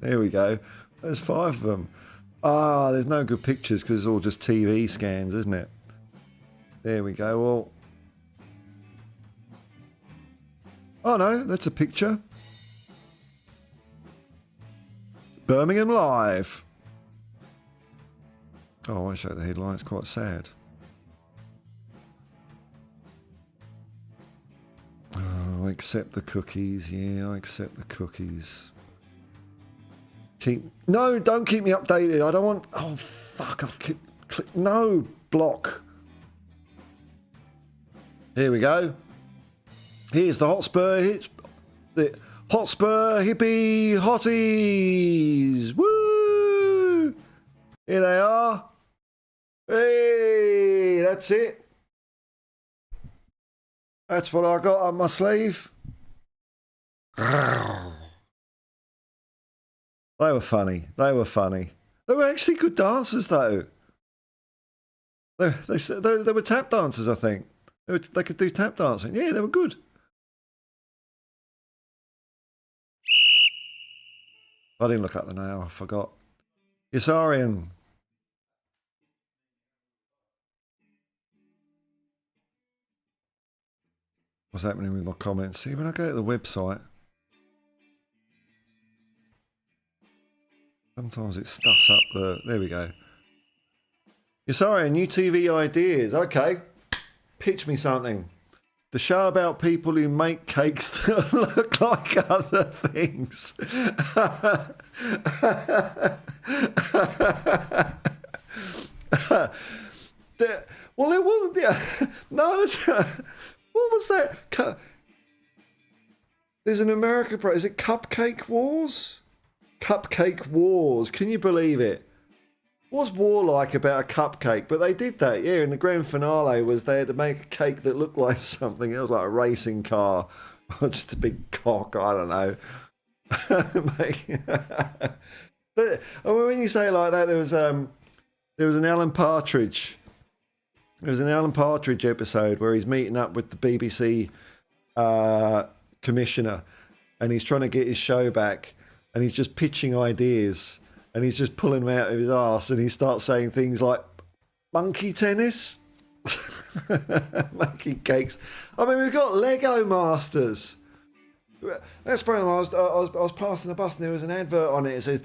There we go. There's 5 of them. There's no good pictures because it's all just TV scans, isn't it? There we go. Well, oh no, that's a picture. Birmingham Live. Oh, I show the headline. It's quite sad. I accept the cookies. Yeah, I accept the cookies. No, don't keep me updated. I don't want... Oh, fuck. I've clicked... No, block. Here we go. Here's the Hotspur Hippie Hotties. Woo! Here they are. Hey, that's it. That's what I got on my sleeve. They were funny. They were actually good dancers, though. They were tap dancers, I think. They could do tap dancing. Yeah, they were good. I didn't look up the name. I forgot. Yasarian. What's happening with my comments? See, when I go to the website, sometimes it stuffs up the... There we go. Yasarian, new TV ideas. Okay. Pitch me something. The show about people who make cakes that look like other things. Well, it wasn't the... No, that's... What was that? There's an American... Is it Cupcake Wars? Cupcake wars. Can you believe it? What's war like about a cupcake? But they did that, yeah. And the grand finale was they had to make a cake that looked like something else, like a racing car or just a big cock. I don't know. But I mean, when you say it like that, there was an Alan Partridge. There was an Alan Partridge episode where he's meeting up with the BBC commissioner, and he's trying to get his show back, and he's just pitching ideas, and he's just pulling them out of his arse, and he starts saying things like monkey tennis, monkey cakes. I mean, we've got Lego Masters. That's probably I was passing the bus, and there was an advert on it. It said,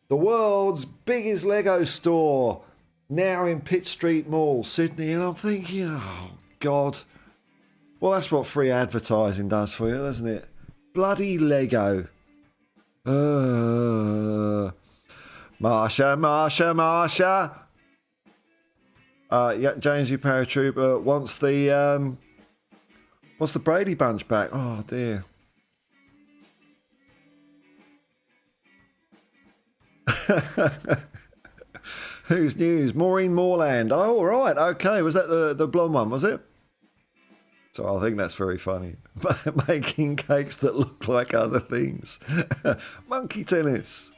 "The world's biggest Lego store, now in Pitt Street Mall, Sydney." And I'm thinking, oh, God. Well, that's what free advertising does for you, doesn't it? Bloody Lego. Marsha. Yeah, Jamesy Paratrooper wants the Brady Bunch back. Oh, dear. Who's news? Maureen Moorland. Oh, all right. Okay. Was that the blonde one, was it? So I think that's very funny. Making cakes that look like other things. Monkey tennis.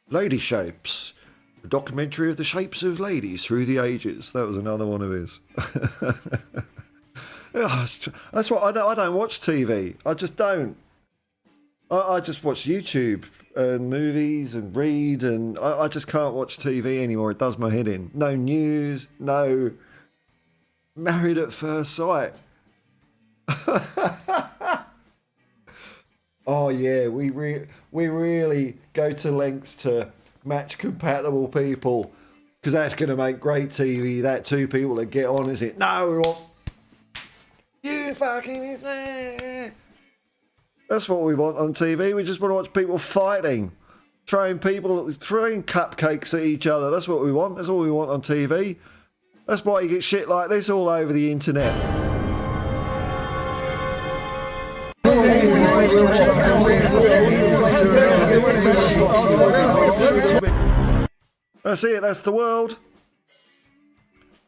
Lady Shapes. A documentary of the shapes of ladies through the ages. That was another one of his. That's what I don't watch TV. I just don't. I just watch YouTube and movies and read, and I just can't watch TV anymore. It does my head in. No news, no Married at First Sight. Oh yeah, we really go to lengths to match compatible people, because that's going to make great TV. That two people that get on, is it? No, we want you fucking. That's what we want on TV. We just want to watch people fighting, throwing cupcakes at each other. That's what we want. That's all we want on TV. That's why you get shit like this all over the internet. That's it. That's the world.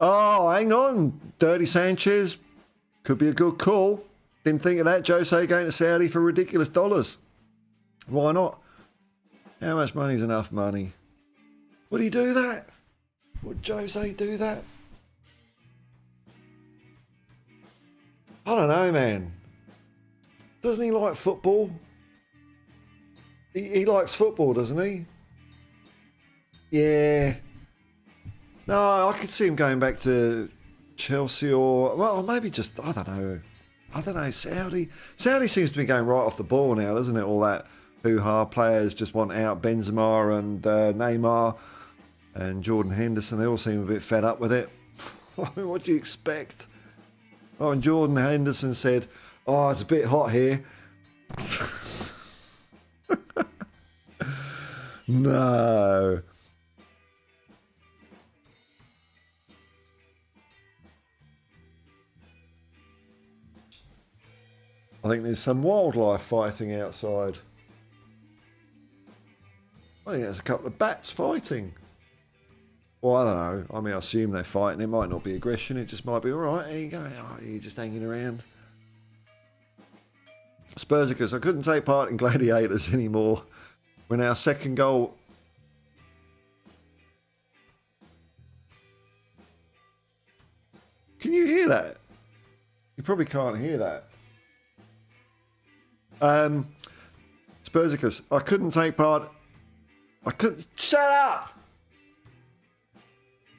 Oh, hang on. Dirty Sanchez. Could be a good call. Didn't think of that. Jose going to Saudi for ridiculous dollars. Why not? How much money is enough money? Would he do that? Would Jose do that? I don't know, man. Doesn't he like football? He likes football, doesn't he? Yeah. No, I could see him going back to Chelsea or maybe just, I don't know, Saudi. Saudi seems to be going right off the ball now, doesn't it? All that hoo-ha, players just want out. Benzema and Neymar and Jordan Henderson, they all seem a bit fed up with it. What do you expect? Oh, and Jordan Henderson said, "Oh, it's a bit hot here." No. I think there's some wildlife fighting outside. I think there's a couple of bats fighting. Well, I don't know. I mean, I assume they're fighting. It might not be aggression. It just might be, all right, here you go. Oh, you're just hanging around. Spursicus, I couldn't take part in Gladiators anymore when our second goal... Can you hear that? You probably can't hear that. Spursicus, I couldn't take part... Shut up!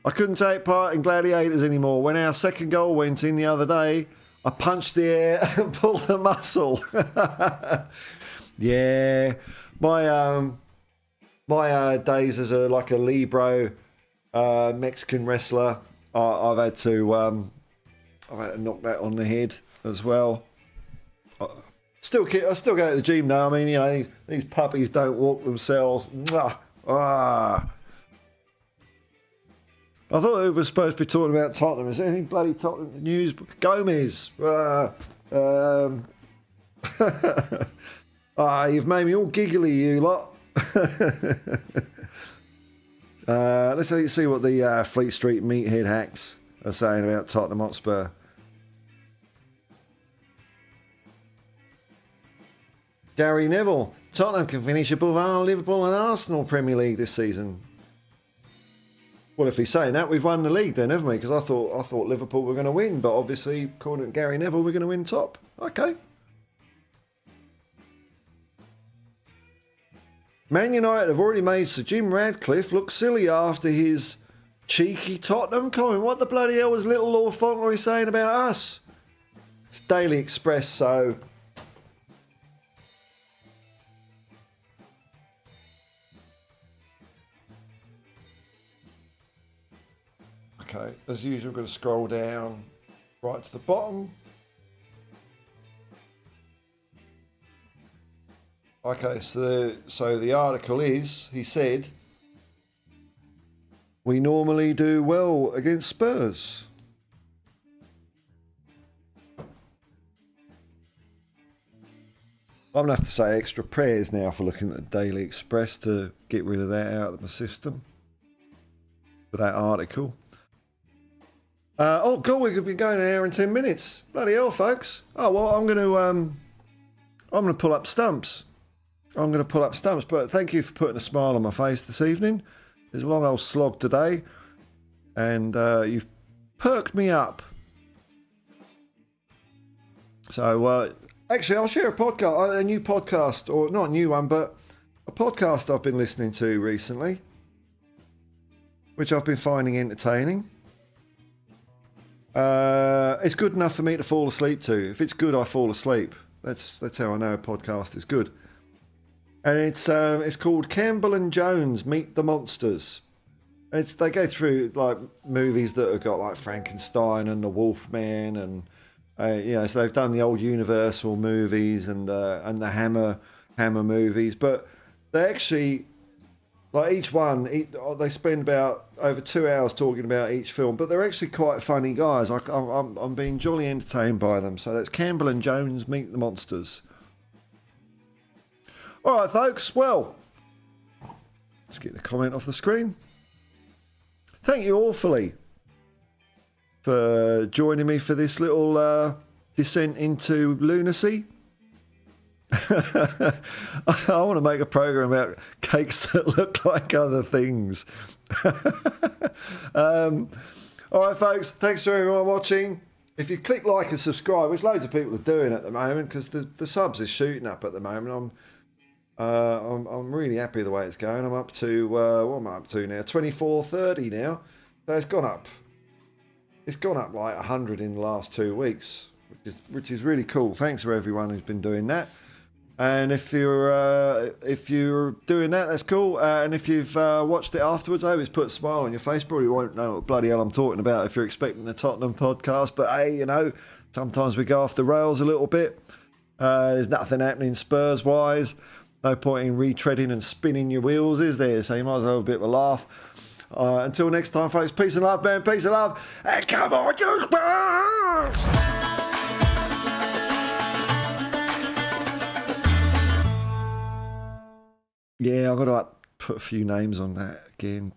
I couldn't take part in Gladiators anymore. When our second goal went in the other day, I punched the air and pulled the muscle. Yeah. My days as a Libro Mexican wrestler, I've had to knock that on the head as well. I still go to the gym now. I mean, you know, these puppies don't walk themselves. I thought we were supposed to be talking about Tottenham. Is there any bloody Tottenham news? Gomez. Ah, you've made me all giggly, you lot. Let's see what the Fleet Street Meathead hacks are saying about Tottenham Hotspur. Gary Neville. Tottenham can finish above Liverpool and Arsenal Premier League this season. Well, if he's saying that, we've won the league then, haven't we? Because I thought Liverpool were going to win, but obviously, according to Gary Neville, we're going to win top. Okay. Man United have already made Sir Jim Radcliffe look silly after his cheeky Tottenham comment. What the bloody hell was little Lord Fauntleroy saying about us? It's Daily Express, so... Okay, as usual, we're going to scroll down right to the bottom. Okay, so the article is, he said, we normally do well against Spurs. I'm going to have to say extra prayers now for looking at the Daily Express to get rid of that out of the system for that article. Oh God, we could be going an hour and 10 minutes. Bloody hell, folks. Oh well, I'm going to pull up stumps. But thank you for putting a smile on my face this evening. It's a long old slog today, and you've perked me up. So actually, I'll share a new podcast, or not a new one, but a podcast I've been listening to recently, which I've been finding entertaining. It's good enough for me to fall asleep to. If it's good, I fall asleep. That's how I know a podcast is good. And it's called Campbell and Jones Meet the Monsters. They go through like movies that have got like Frankenstein and the Wolfman, and so they've done the old Universal movies and the Hammer movies, but they actually, like each one, they spend about over 2 hours talking about each film, but they're actually quite funny guys. I'm being jolly entertained by them. So that's Campbell and Jones Meet the Monsters. All right, folks. Well, let's get the comment off the screen. Thank you awfully for joining me for this little descent into lunacy. I want to make a program about cakes that look like other things. All right, folks. Thanks for everyone watching. If you click like and subscribe, which loads of people are doing at the moment, because the subs is shooting up at the moment. I'm really happy the way it's going. I'm up to what am I up to now? 2430 now. So it's gone up. It's gone up like 100 in the last 2 weeks, which is really cool. Thanks for everyone who's been doing that. And if you're doing that, that's cool. And if you've watched it afterwards, I hope it's put a smile on your face. Probably won't know what bloody hell I'm talking about if you're expecting the Tottenham podcast. But hey, sometimes we go off the rails a little bit. There's nothing happening Spurs-wise. No point in retreading and spinning your wheels, is there? So you might as well have a bit of a laugh. Until next time, folks, peace and love, man. Peace and love. And come on, you Spurs! Yeah, I've got to put a few names on that again.